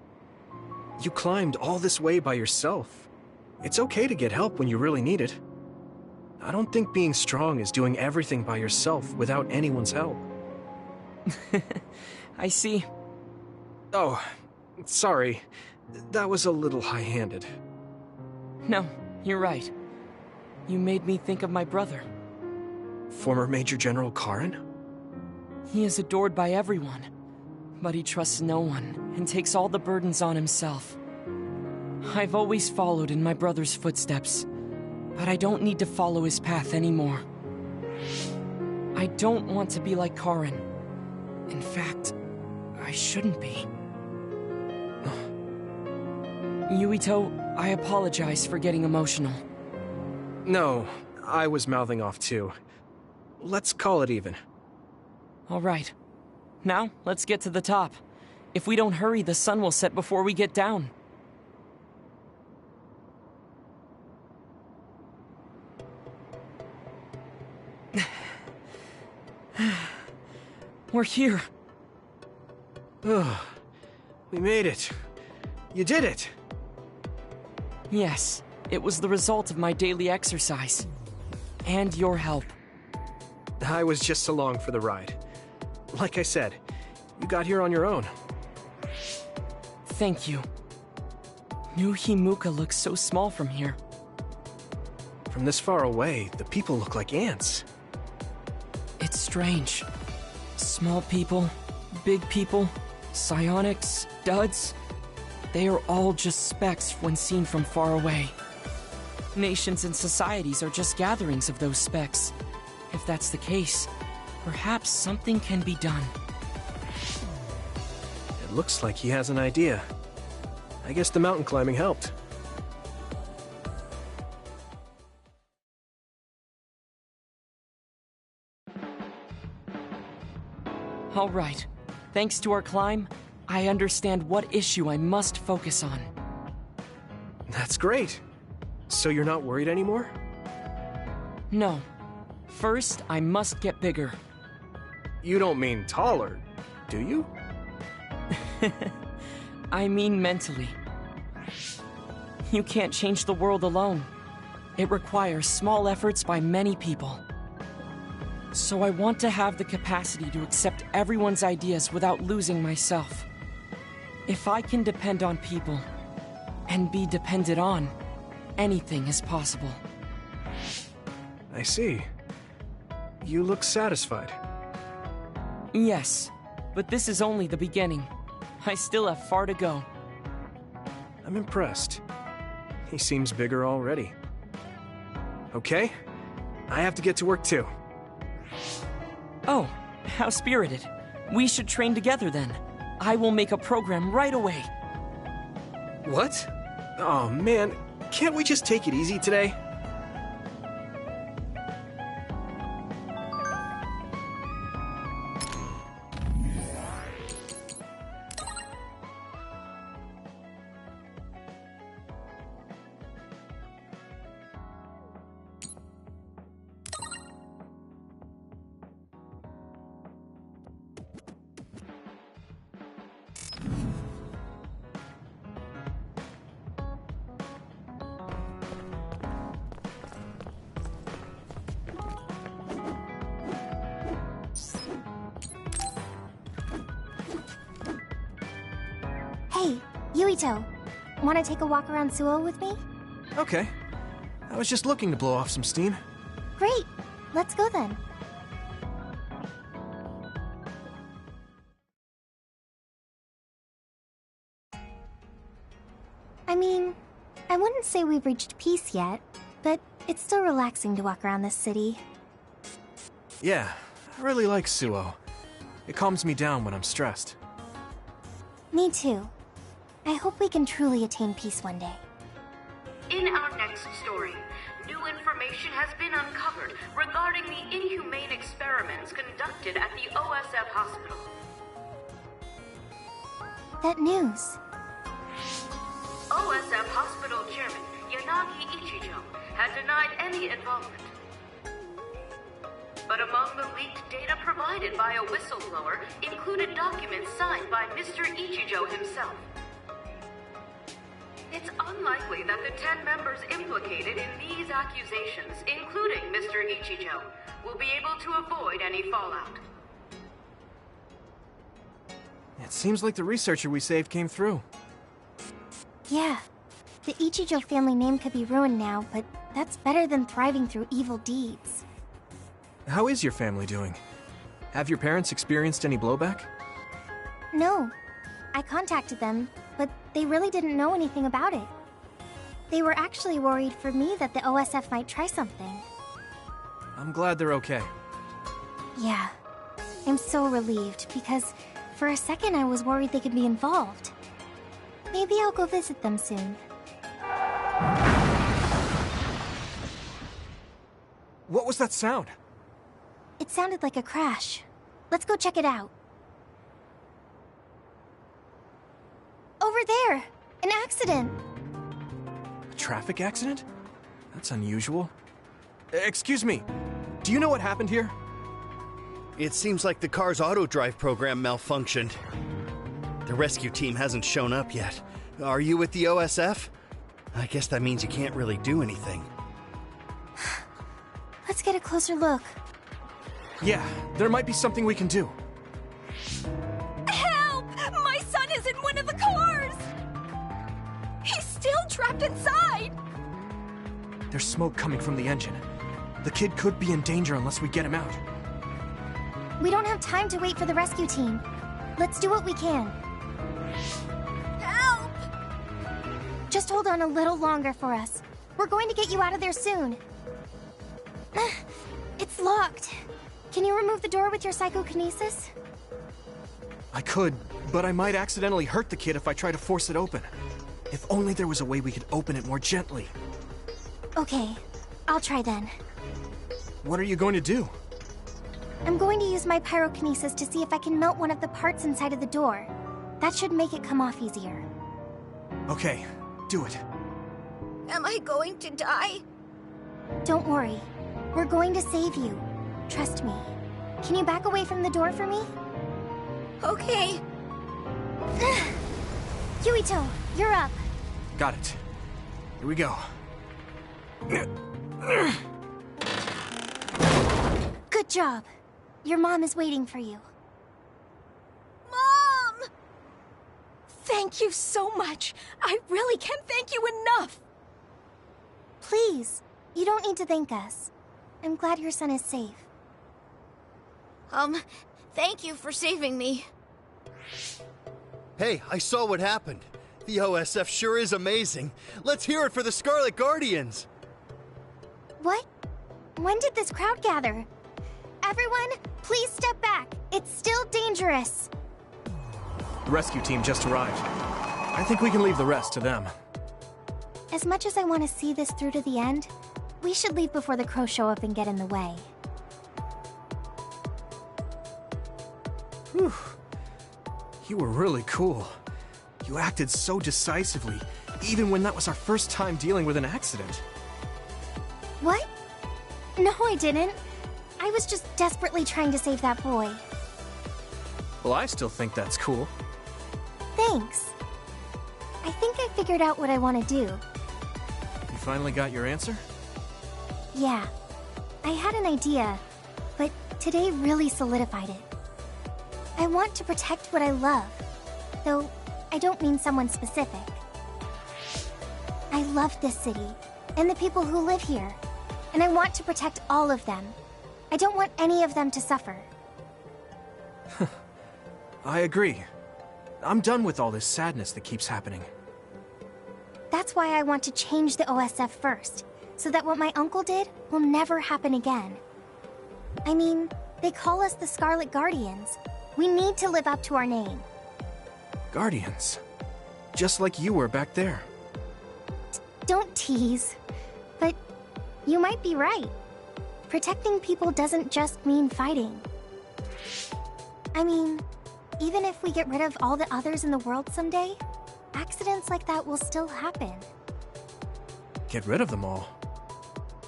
You climbed all this way by yourself. It's okay to get help when you really need it. I don't think being strong is doing everything by yourself without anyone's help. I see. Oh, sorry. That was a little high-handed. No, you're right. You made me think of my brother. Former Major General Karen? He is adored by everyone, but he trusts no one and takes all the burdens on himself. I've always followed in my brother's footsteps, but I don't need to follow his path anymore. I don't want to be like Karen. In fact, I shouldn't be. Yuito, I apologize for getting emotional. No, I was mouthing off too. Let's call it even. All right. Now, let's get to the top. If we don't hurry, the sun will set before we get down. We're here. Ugh. We made it. You did it! Yes, it was the result of my daily exercise. And your help. I was just along for the ride. Like I said, you got here on your own. Thank you. New Himuka looks so small from here. From this far away, the people look like ants. It's strange. Small people, big people, psionics, duds. They are all just specks when seen from far away. Nations and societies are just gatherings of those specks. If that's the case, perhaps something can be done. It looks like he has an idea. I guess the mountain climbing helped. All right. Thanks to our climb, I understand what issue I must focus on. That's great. So you're not worried anymore? No. First, I must get bigger. You don't mean taller, do you? I mean mentally. You can't change the world alone. It requires small efforts by many people. So I want to have the capacity to accept everyone's ideas without losing myself. If I can depend on people, and be depended on, anything is possible. I see. You look satisfied. Yes, but this is only the beginning. I still have far to go. I'm impressed. He seems bigger already. Okay, I have to get to work too. Oh, how spirited. We should train together then. I will make a program right away. What? Oh man, can't we just take it easy today? Hey, Yuito. Want to take a walk around Suo with me? Okay. I was just looking to blow off some steam. Great. Let's go then. I mean, I wouldn't say we've reached peace yet, but it's still relaxing to walk around this city. Yeah, I really like Suo. It calms me down when I'm stressed. Me too. I hope we can truly attain peace one day. In our next story, new information has been uncovered regarding the inhumane experiments conducted at the OSF hospital. That news. OSF hospital chairman Yanagi Ichijo had denied any involvement. But among the leaked data provided by a whistleblower included documents signed by Mr. Ichijo himself. It's unlikely that the 10 members implicated in these accusations, including Mr. Ichijo, will be able to avoid any fallout. It seems like the researcher we saved came through. Yeah. The Ichijo family name could be ruined now, but that's better than thriving through evil deeds. How is your family doing? Have your parents experienced any blowback? No. I contacted them, but they really didn't know anything about it. They were actually worried for me that the OSF might try something. I'm glad they're okay. Yeah. I'm so relieved, because for a second I was worried they could be involved. Maybe I'll go visit them soon. What was that sound? It sounded like a crash. Let's go check it out. Over there! An accident! A traffic accident? That's unusual. Excuse me, do you know what happened here? It seems like the car's auto-drive program malfunctioned. The rescue team hasn't shown up yet. Are you with the OSF? I guess that means you can't really do anything. Let's get a closer look. Yeah, there might be something we can do. Help! My son is in one of the cars! He's still trapped inside! There's smoke coming from the engine. The kid could be in danger unless we get him out. We don't have time to wait for the rescue team. Let's do what we can. Help! Just hold on a little longer for us. We're going to get you out of there soon. It's locked. Can you remove the door with your psychokinesis? I could, but I might accidentally hurt the kid if I try to force it open. If only there was a way we could open it more gently. Okay, I'll try then. What are you going to do? I'm going to use my pyrokinesis to see if I can melt one of the parts inside of the door. That should make it come off easier. Okay, do it. Am I going to die? Don't worry. We're going to save you. Trust me. Can you back away from the door for me? Okay. Yuito, you're up. Got it. Here we go. Good job. Your mom is waiting for you. Mom! Thank you so much. I really can't thank you enough. Please, you don't need to thank us. I'm glad your son is safe. Thank you for saving me. Hey, I saw what happened. The OSF sure is amazing. Let's hear it for the Scarlet Guardians. What? When did this crowd gather? Everyone, please step back. It's still dangerous. The rescue team just arrived. I think we can leave the rest to them. As much as I want to see this through to the end, we should leave before the crows show up and get in the way. Whew. You were really cool. You acted so decisively, even when that was our first time dealing with an accident. What? No, I didn't. I was just desperately trying to save that boy. Well, I still think that's cool. Thanks. I think I figured out what I want to do. You finally got your answer? Yeah. I had an idea, but today really solidified it. I want to protect what I love, though I don't mean someone specific. I love this city, and the people who live here, and I want to protect all of them. I don't want any of them to suffer. I agree. I'm done with all this sadness that keeps happening. That's why I want to change the OSF first, so that what my uncle did will never happen again. I mean, they call us the Scarlet Guardians. We need to live up to our name. Guardians. Just like you were back there. Don't tease. But you might be right. Protecting people doesn't just mean fighting. I mean, even if we get rid of all the others in the world someday, accidents like that will still happen. Get rid of them all?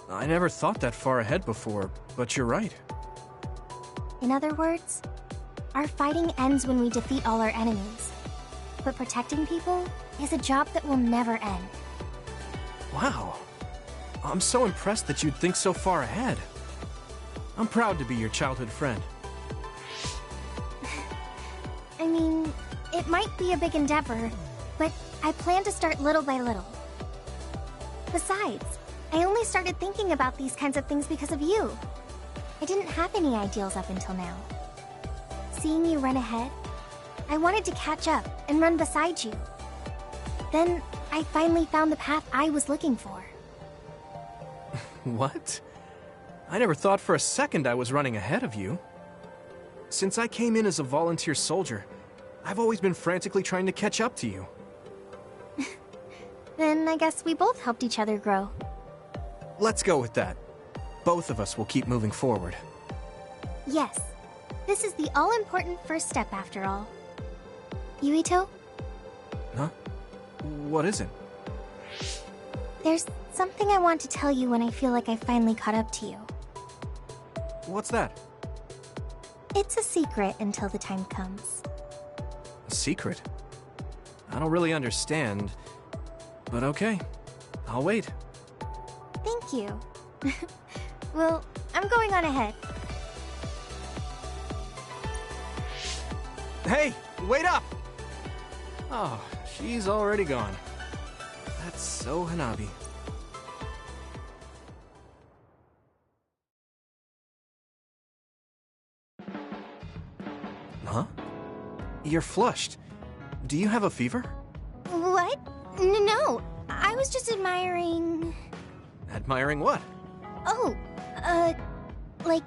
I never thought that far ahead before, but you're right. In other words, our fighting ends when we defeat all our enemies. But protecting people is a job that will never end. Wow. I'm so impressed that you'd think so far ahead. I'm proud to be your childhood friend. I mean, it might be a big endeavor, but I plan to start little by little. Besides, I only started thinking about these kinds of things because of you. I didn't have any ideals up until now. Seeing you run ahead, I wanted to catch up and run beside you. Then, I finally found the path I was looking for. What? I never thought for a second I was running ahead of you. Since I came in as a volunteer soldier, I've always been frantically trying to catch up to you. Then I guess we both helped each other grow. Let's go with that. Both of us will keep moving forward. Yes. This is the all-important first step after all. Yuito? Huh? What is it? There's something I want to tell you when I feel like I finally caught up to you. What's that? It's a secret until the time comes. A secret? I don't really understand, but okay. I'll wait. Thank you. Well, I'm going on ahead. Hey, wait up! Oh, she's already gone. That's so Hanabi. Huh? You're flushed. Do you have a fever? What? No, I was just admiring... Admiring what? Oh, like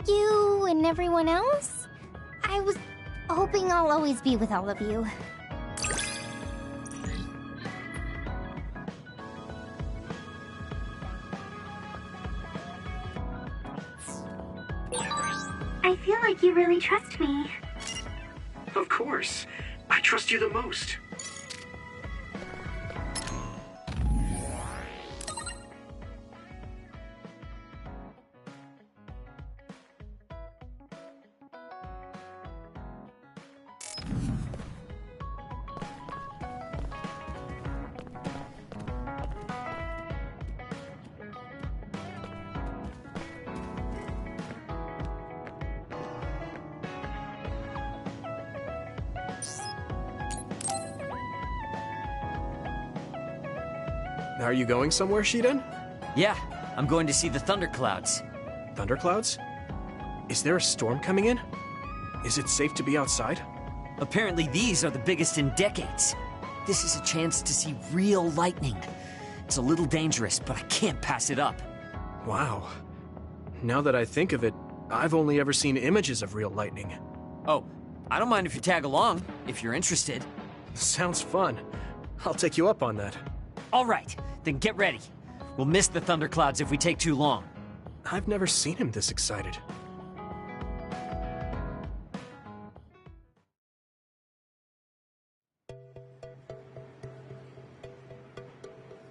you and everyone else? I was hoping I'll always be with all of you. I feel like you really trust me. Of course. I trust you the most. Are you going somewhere, Shiden? Yeah, I'm going to see the thunderclouds. Thunderclouds? Is there a storm coming in? Is it safe to be outside? Apparently these are the biggest in decades. This is a chance to see real lightning. It's a little dangerous, but I can't pass it up. Wow. Now that I think of it, I've only ever seen images of real lightning. Oh, I don't mind if you tag along, if you're interested. Sounds fun. I'll take you up on that. All right, then get ready. We'll miss the thunderclouds if we take too long. I've never seen him this excited.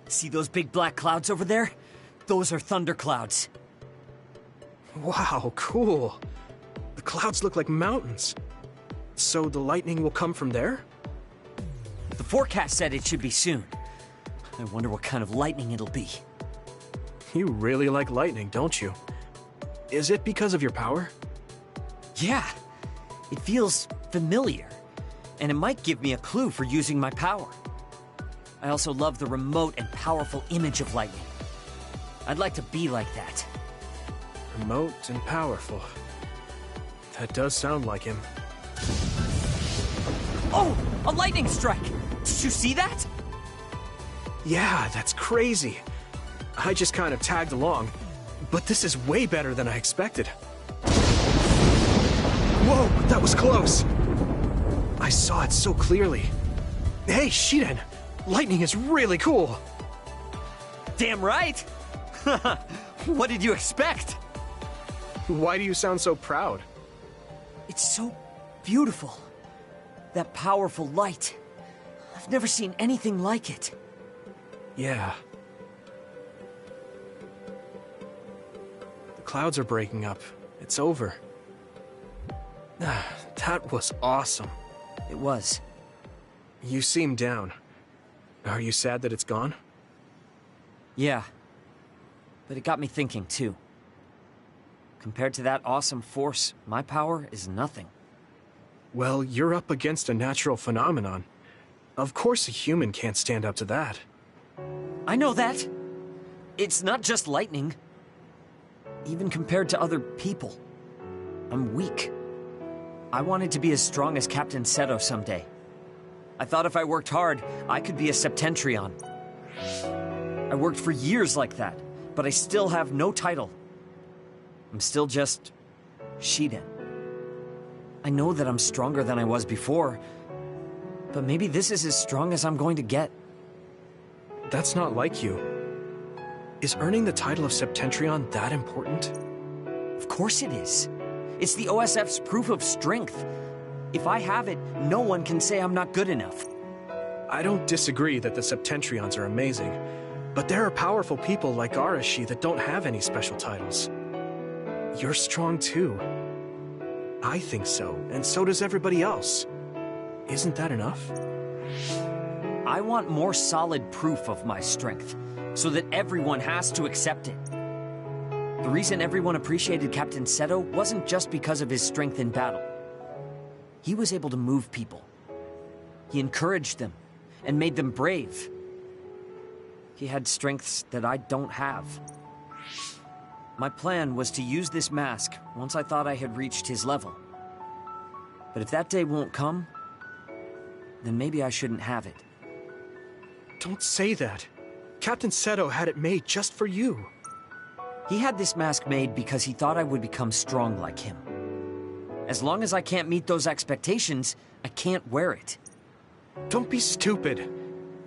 See those big black clouds over there? Those are thunderclouds. Wow, cool. The clouds look like mountains. So the lightning will come from there? The forecast said it should be soon. I wonder what kind of lightning it'll be. You really like lightning, don't you? Is it because of your power? Yeah. It feels familiar. And it might give me a clue for using my power. I also love the remote and powerful image of lightning. I'd like to be like that. Remote and powerful. That does sound like him. Oh! A lightning strike! Did you see that? Yeah, that's crazy. I just kind of tagged along, but this is way better than I expected. Whoa, that was close! I saw it so clearly. Hey, Shiden! Lightning is really cool! Damn right! What did you expect? Why do you sound so proud? It's so beautiful. That powerful light. I've never seen anything like it. Yeah. The clouds are breaking up. It's over. That was awesome. It was. You seem down. Are you sad that it's gone? Yeah. But it got me thinking, too. Compared to that awesome force, my power is nothing. Well, you're up against a natural phenomenon. Of course a human can't stand up to that. I know that. It's not just lightning. Even compared to other people, I'm weak. I wanted to be as strong as Captain Seto someday. I thought if I worked hard, I could be a Septentrion. I worked for years like that, but I still have no title. I'm still just Shiden. I know that I'm stronger than I was before, but maybe this is as strong as I'm going to get. That's not like you. Is earning the title of Septentrion that important? Of course it is. It's the OSF's proof of strength. If I have it, no one can say I'm not good enough. I don't disagree that the Septentrions are amazing, but there are powerful people like Arashi that don't have any special titles. You're strong too. I think so, and so does everybody else. Isn't that enough? I want more solid proof of my strength, so that everyone has to accept it. The reason everyone appreciated Captain Seto wasn't just because of his strength in battle. He was able to move people. He encouraged them, and made them brave. He had strengths that I don't have. My plan was to use this mask once I thought I had reached his level. But if that day won't come, then maybe I shouldn't have it. Don't say that. Captain Seto had it made just for you. He had this mask made because he thought I would become strong like him. As long as I can't meet those expectations, I can't wear it. Don't be stupid.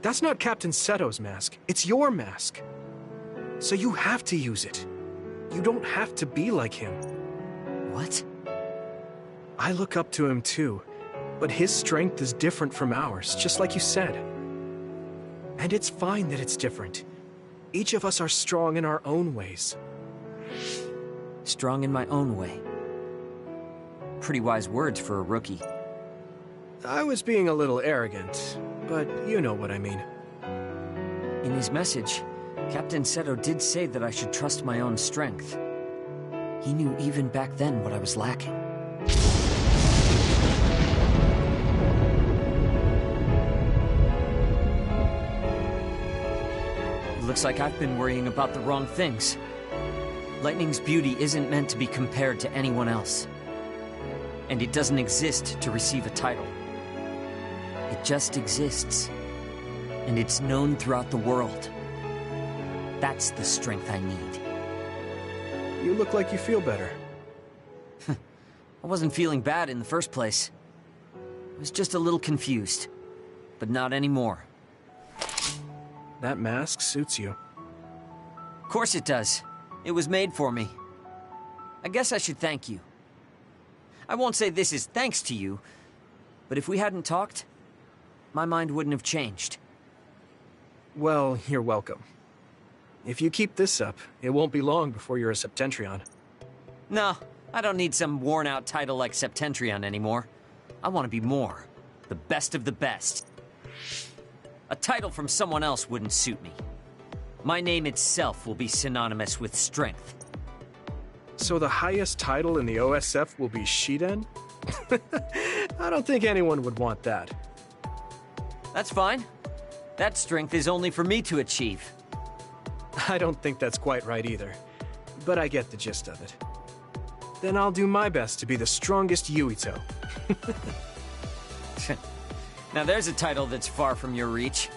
That's not Captain Seto's mask. It's your mask. So you have to use it. You don't have to be like him. What? I look up to him too, but his strength is different from ours, just like you said. And it's fine that it's different. Each of us are strong in our own ways. Strong in my own way. Pretty wise words for a rookie. I was being a little arrogant, but you know what I mean. In his message, Captain Seto did say that I should trust my own strength. He knew even back then what I was lacking. It looks like I've been worrying about the wrong things. Lightning's beauty isn't meant to be compared to anyone else. And it doesn't exist to receive a title. It just exists. And it's known throughout the world. That's the strength I need. You look like you feel better. I wasn't feeling bad in the first place. I was just a little confused. But not anymore. That mask suits you. Of course it does. It was made for me. I guess I should thank you. I won't say this is thanks to you, but if we hadn't talked, my mind wouldn't have changed. Well, you're welcome. If you keep this up, it won't be long before you're a Septentrion. No, I don't need some worn-out title like Septentrion anymore. I want to be more. The best of the best. A title from someone else wouldn't suit me. My name itself will be synonymous with strength. So the highest title in the OSF will be Shiden? I don't think anyone would want that. That's fine. That strength is only for me to achieve. I don't think that's quite right either, but I get the gist of it. Then I'll do my best to be the strongest Yuito. Now there's a title that's far from your reach.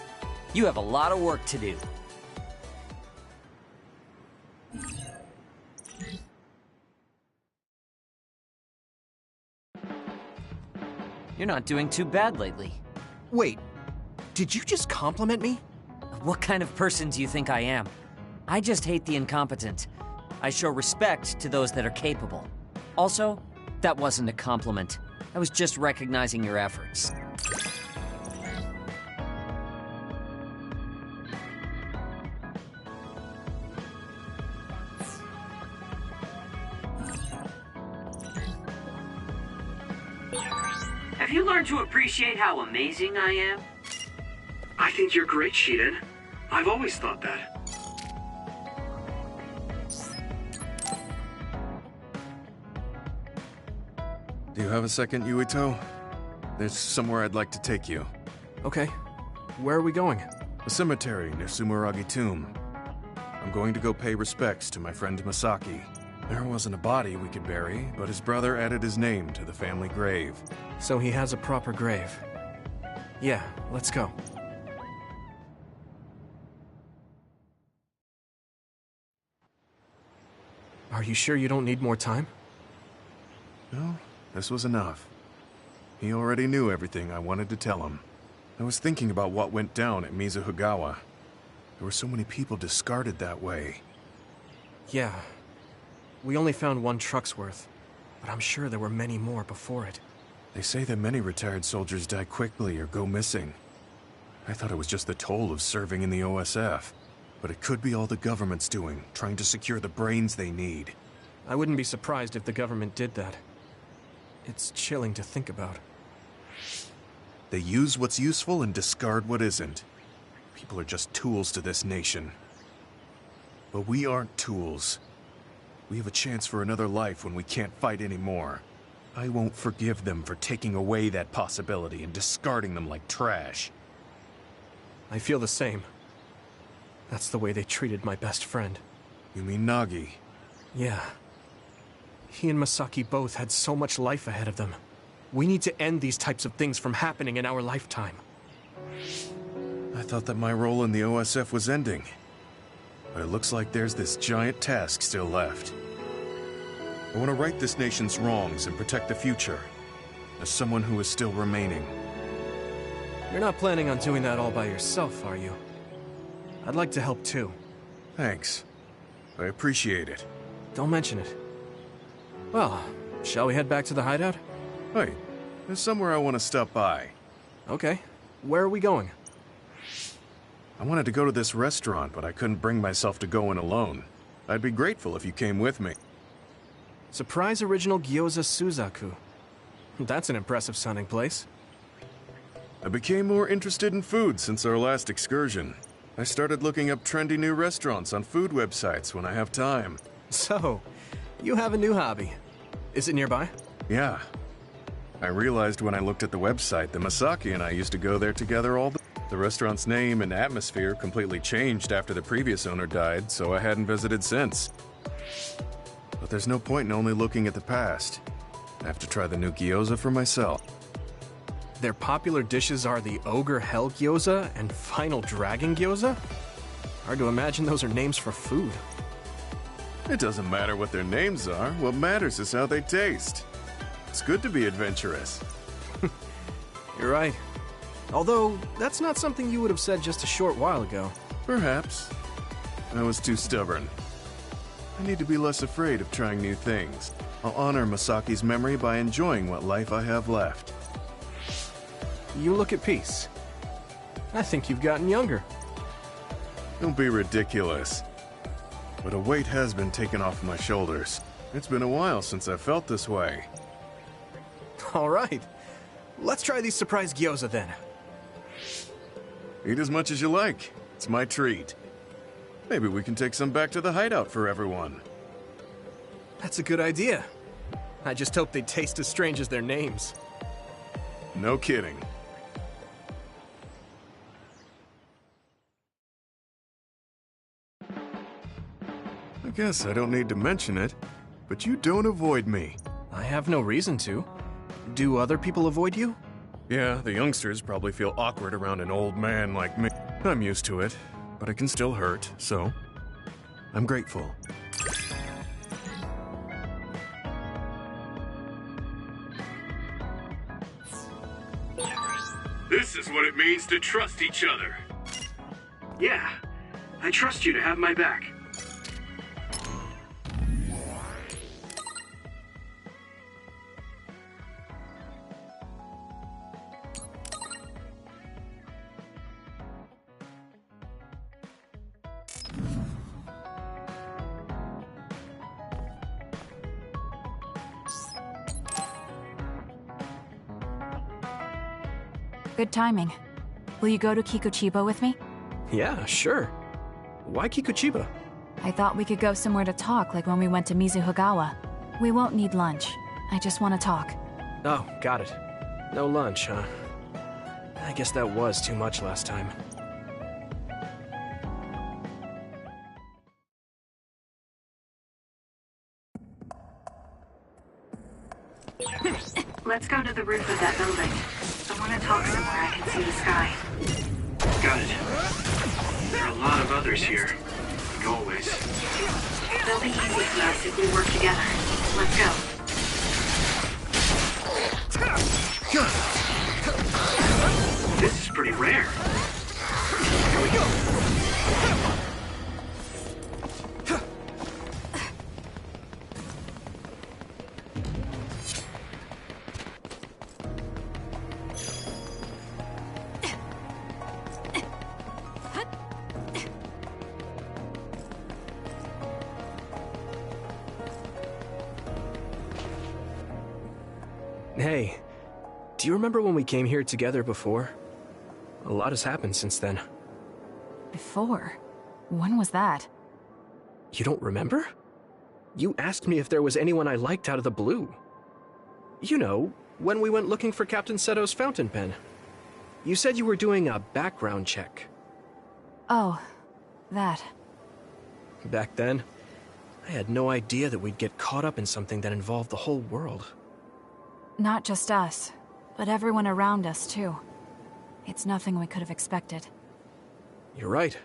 You have a lot of work to do. You're not doing too bad lately. Wait, did you just compliment me? What kind of person do you think I am? I just hate the incompetent. I show respect to those that are capable. Also, that wasn't a compliment. I was just recognizing your efforts. Have you learned to appreciate how amazing I am? I think you're great, Shiden. I've always thought that. Do you have a second, Yuito? There's somewhere I'd like to take you. Okay. Where are we going? A cemetery near Sumeragi Tomb. I'm going to go pay respects to my friend Masaki. There wasn't a body we could bury, but his brother added his name to the family grave. So he has a proper grave. Yeah, let's go. Are you sure you don't need more time? No, this was enough. He already knew everything I wanted to tell him. I was thinking about what went down at Mizuhigawa. There were so many people discarded that way. Yeah. We only found one truck's worth, but I'm sure there were many more before it. They say that many retired soldiers die quickly or go missing. I thought it was just the toll of serving in the OSF. But it could be all the government's doing, trying to secure the brains they need. I wouldn't be surprised if the government did that. It's chilling to think about. They use what's useful and discard what isn't. People are just tools to this nation. But we aren't tools. We have a chance for another life when we can't fight anymore. I won't forgive them for taking away that possibility and discarding them like trash. I feel the same. That's the way they treated my best friend. You mean Nagi? Yeah. He and Masaki both had so much life ahead of them. We need to end these types of things from happening in our lifetime. I thought that my role in the OSF was ending. But it looks like there's this giant task still left. I want to right this nation's wrongs and protect the future, as someone who is still remaining. You're not planning on doing that all by yourself, are you? I'd like to help too. Thanks. I appreciate it. Don't mention it. Well, shall we head back to the hideout? Hey, there's somewhere I want to stop by. Okay. Where are we going? I wanted to go to this restaurant, but I couldn't bring myself to go in alone. I'd be grateful if you came with me. Surprise Original Gyoza Suzaku. That's an impressive sounding place. I became more interested in food since our last excursion. I started looking up trendy new restaurants on food websites when I have time. So, you have a new hobby. Is it nearby? Yeah. I realized when I looked at the website that Masaki and I used to go there together all the restaurant's name and atmosphere completely changed after the previous owner died, so I hadn't visited since. But there's no point in only looking at the past. I have to try the new gyoza for myself. Their popular dishes are the Ogre Hell Gyoza and Final Dragon Gyoza? Hard to imagine those are names for food. It doesn't matter what their names are. What matters is how they taste. It's good to be adventurous. You're right. Although, that's not something you would have said just a short while ago. Perhaps. I was too stubborn. I need to be less afraid of trying new things. I'll honor Masaki's memory by enjoying what life I have left. You look at peace. I think you've gotten younger. Don't be ridiculous. But a weight has been taken off my shoulders. It's been a while since I felt this way. All right. Let's try these surprise gyoza then. Eat as much as you like. It's my treat. Maybe we can take some back to the hideout for everyone. That's a good idea. I just hope they taste as strange as their names. No kidding. I guess I don't need to mention it, but you don't avoid me. I have no reason to. Do other people avoid you? Yeah, the youngsters probably feel awkward around an old man like me. I'm used to it, but it can still hurt, so I'm grateful. This is what it means to trust each other. Yeah, I trust you to have my back. Good timing. Will you go to Kikuchiba with me? Yeah, sure. Why Kikuchiba? I thought we could go somewhere to talk, like when we went to Mizuhagawa. We won't need lunch. I just want to talk. Oh, got it. No lunch, huh? I guess that was too much last time. Let's go to the roof of that building. I want to talk somewhere I can see the sky. Got it. There are a lot of others here, like always. They'll be easy for us if we work together. Let's go. This is pretty rare. Here we go. Hey, do you remember when we came here together before? A lot has happened since then. Before? When was that? You don't remember? You asked me if there was anyone I liked out of the blue. You know, when we went looking for Captain Seto's fountain pen. You said you were doing a background check. Oh, that. Back then, I had no idea that we'd get caught up in something that involved the whole world. Not just us, but everyone around us, too. It's nothing we could have expected. You're right.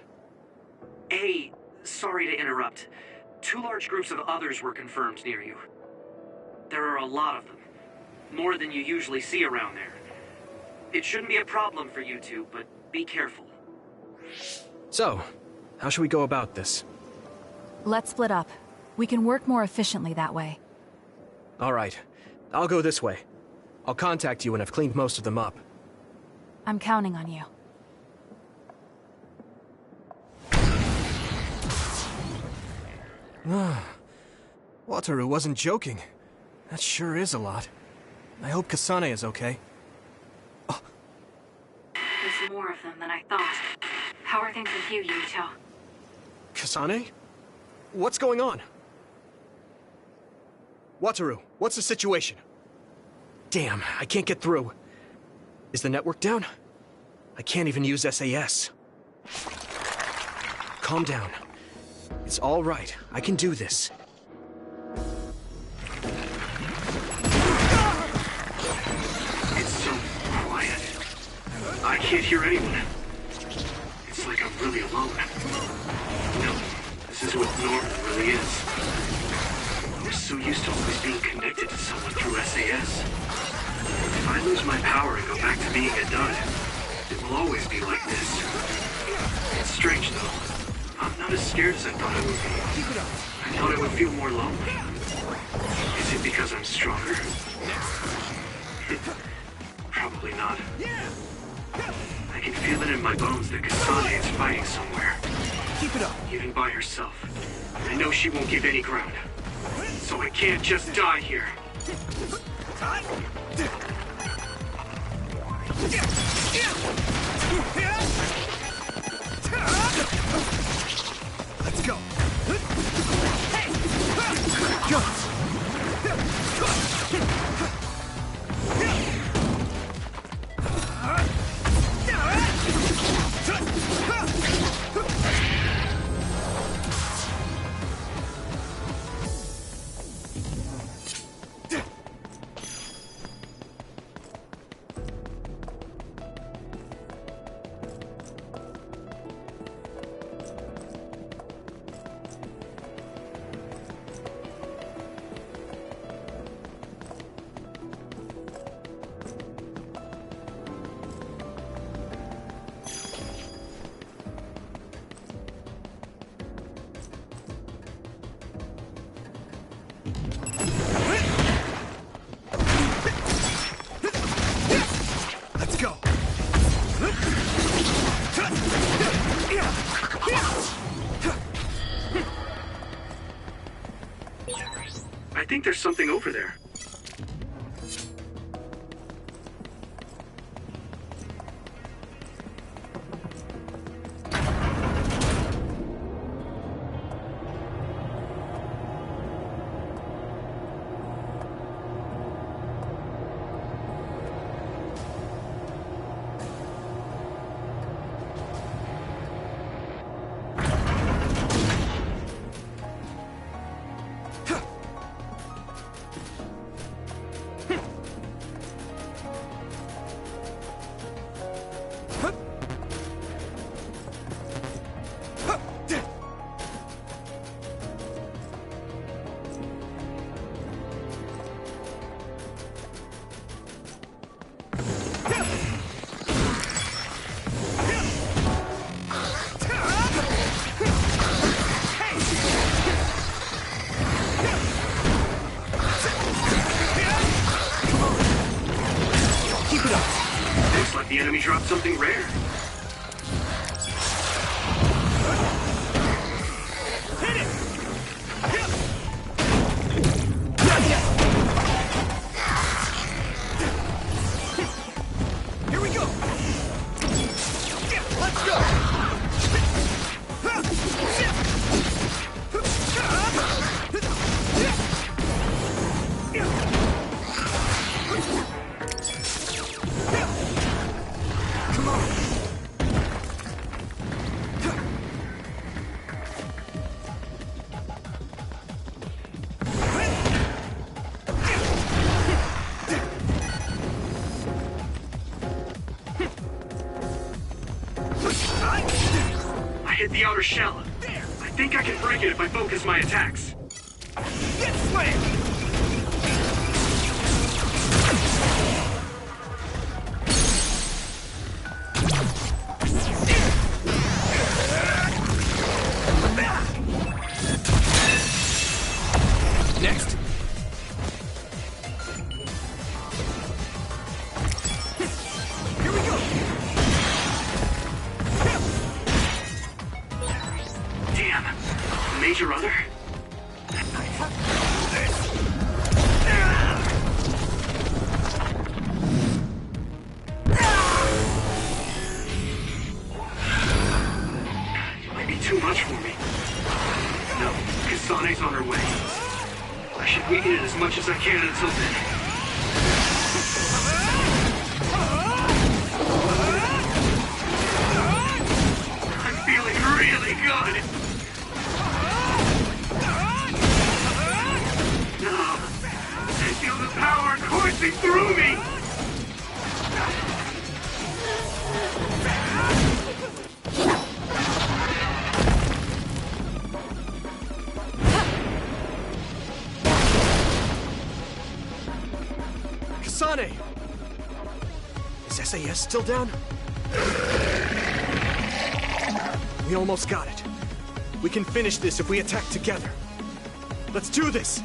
Hey, sorry to interrupt. 2 large groups of others were confirmed near you. There are a lot of them. More than you usually see around there. It shouldn't be a problem for you two, but be careful. So, how should we go about this? Let's split up. We can work more efficiently that way. All right. I'll go this way. I'll contact you when I've cleaned most of them up. I'm counting on you. Wataru wasn't joking. That sure is a lot. I hope Kasane is okay. There's more of them than I thought. How are things with you, Yuito? Kasane? What's going on? Wataru, what's the situation? Damn, I can't get through. Is the network down? I can't even use SAS. Calm down. It's all right. I can do this. It's so quiet. I can't hear anyone. It's like I'm really alone. No, this is what normal really is. I'm so used to always being connected to someone through SAS. If I lose my power and go back to being a dud, it will always be like this. It's strange though. I'm not as scared as I thought I would be. I thought I would feel more lonely. Is it because I'm stronger? Probably not. I can feel it in my bones that Kasane is fighting somewhere. Keep it up. Even by herself. I know she won't give any ground. So I can't just die here. Let's go. Hey! Go! Let's go. I think there's something over there. The enemy dropped something rare. Hit it! Here we go! Let's go! Hit the outer shell. I think I can break it if I focus my attacks. Get slammed! Next. Here we go. Damn. Major Other? It might be too much for me. No, Kasane's on her way. I should weaken it as much as I can until then. I'm feeling really good. No, I feel the power coursing through me. Kasane! Is SAS still down? We almost got it. We can finish this if we attack together. Let's do this!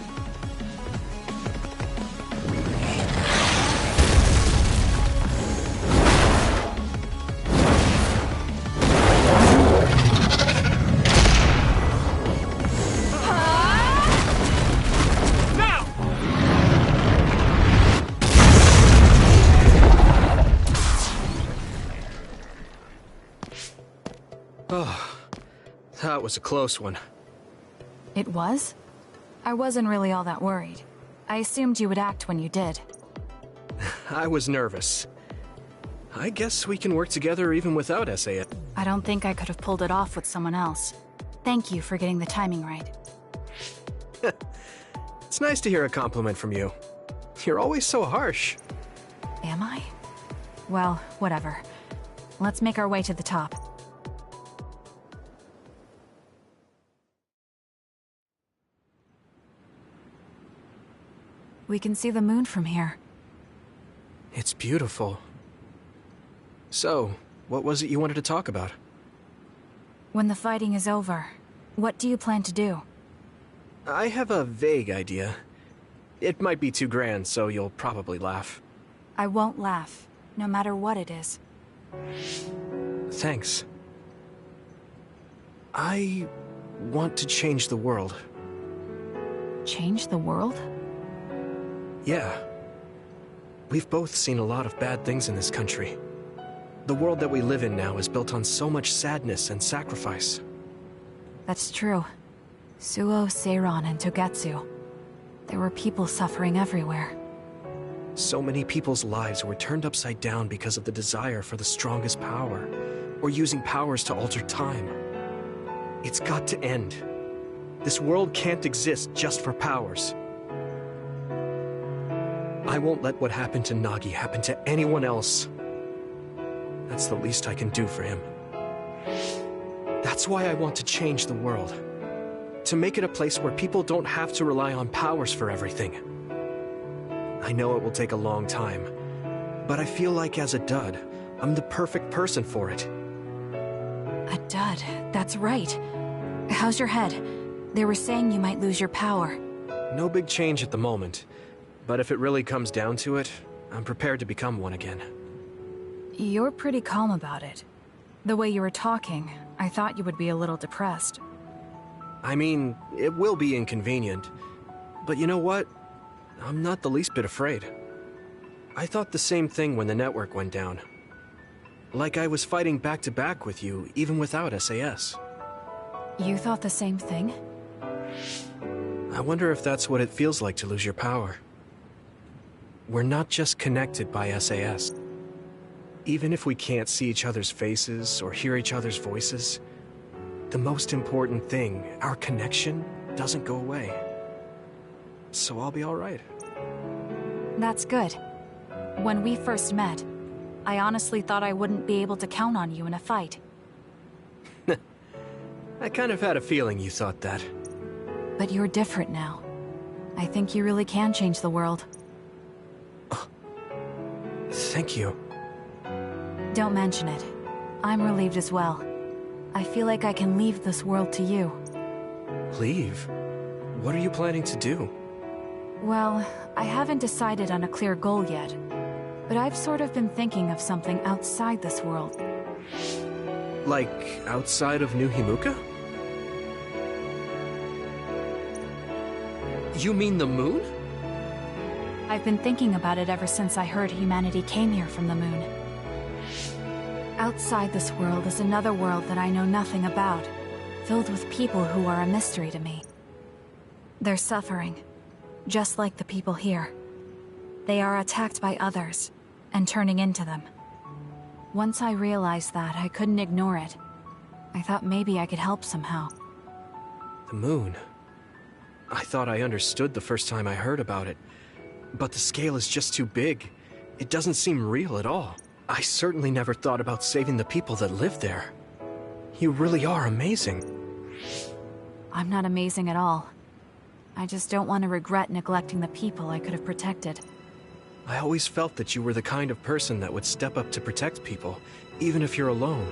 Oh, that was a close one. It was? I wasn't really all that worried. I assumed you would act when you did. I was nervous. I guess we can work together even without SAS. I don't think I could have pulled it off with someone else. Thank you for getting the timing right. It's nice to hear a compliment from you. You're always so harsh. Am I? Well, whatever. Let's make our way to the top. We can see the moon from here. It's beautiful. So, what was it you wanted to talk about? When the fighting is over, what do you plan to do? I have a vague idea. It might be too grand, so you'll probably laugh. I won't laugh, no matter what it is. Thanks. I want to change the world. Change the world? Yeah. We've both seen a lot of bad things in this country. The world that we live in now is built on so much sadness and sacrifice. That's true. Suo, Seiron, and Togetsu. There were people suffering everywhere. So many people's lives were turned upside down because of the desire for the strongest power, or using powers to alter time. It's got to end. This world can't exist just for powers. I won't let what happened to Nagi happen to anyone else. That's the least I can do for him. That's why I want to change the world. To make it a place where people don't have to rely on powers for everything. I know it will take a long time, but I feel like as a dud, I'm the perfect person for it. A dud, that's right. How's your head? They were saying you might lose your power. No big change at the moment, but if it really comes down to it, I'm prepared to become one again. You're pretty calm about it. The way you were talking, I thought you would be a little depressed. I mean, it will be inconvenient, but you know what? I'm not the least bit afraid. I thought the same thing when the network went down. Like I was fighting back-to-back with you, even without SAS. You thought the same thing? I wonder if that's what it feels like to lose your power. We're not just connected by SAS. Even if we can't see each other's faces or hear each other's voices, the most important thing, our connection, doesn't go away. So I'll be all right. That's good. When we first met, I honestly thought I wouldn't be able to count on you in a fight. I kind of had a feeling you thought that. But you're different now. I think you really can change the world. Thank you. Don't mention it. I'm relieved as well. I feel like I can leave this world to you. Leave? What are you planning to do? Well, I haven't decided on a clear goal yet, but I've sort of been thinking of something outside this world. Like, outside of New Himuka? You mean the moon? I've been thinking about it ever since I heard humanity came here from the moon. Outside this world is another world that I know nothing about, filled with people who are a mystery to me. They're suffering, just like the people here. They are attacked by others, and turning into them. Once I realized that, I couldn't ignore it. I thought maybe I could help somehow. The moon. I thought I understood the first time I heard about it, but the scale is just too big. It doesn't seem real at all. I certainly never thought about saving the people that live there. You really are amazing. I'm not amazing at all. I just don't want to regret neglecting the people I could have protected. I always felt that you were the kind of person that would step up to protect people, even if you're alone.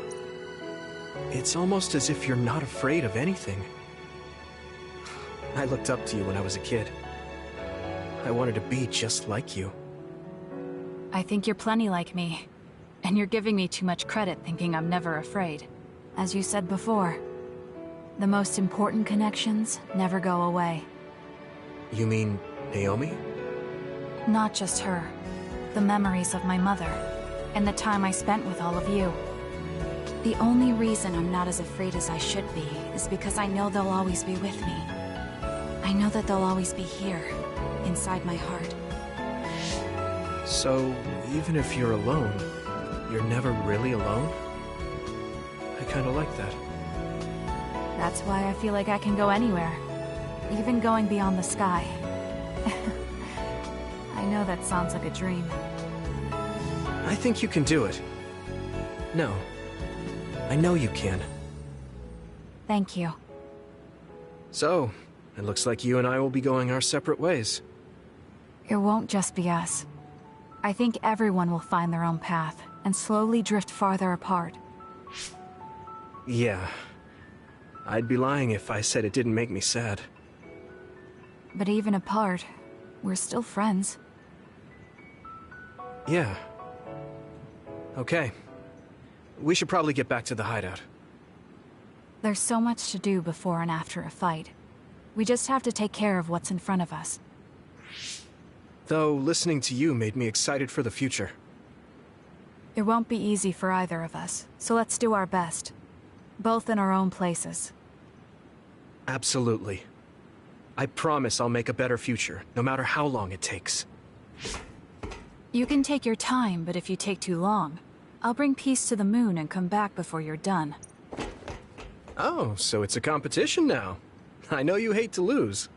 It's almost as if you're not afraid of anything. I looked up to you when I was a kid. I wanted to be just like you. I think you're plenty like me. And you're giving me too much credit thinking I'm never afraid. As you said before, the most important connections never go away. You mean Naomi? Not just her. The memories of my mother, and the time I spent with all of you. The only reason I'm not as afraid as I should be is because I know they'll always be with me. I know that they'll always be here, inside my heart. So, even if you're alone, you're never really alone? I kinda like that. That's why I feel like I can go anywhere. Even going beyond the sky. I know that sounds like a dream. I think you can do it. No. I know you can. Thank you. So, it looks like you and I will be going our separate ways. It won't just be us. I think everyone will find their own path, and slowly drift farther apart. Yeah. I'd be lying if I said it didn't make me sad. But even apart, we're still friends. Yeah. Okay. We should probably get back to the hideout. There's so much to do before and after a fight. We just have to take care of what's in front of us. Though, listening to you made me excited for the future. It won't be easy for either of us, so let's do our best. Both in our own places. Absolutely. I promise I'll make a better future, no matter how long it takes. You can take your time, but if you take too long, I'll bring peace to the moon and come back before you're done. Oh, so it's a competition now. I know you hate to lose.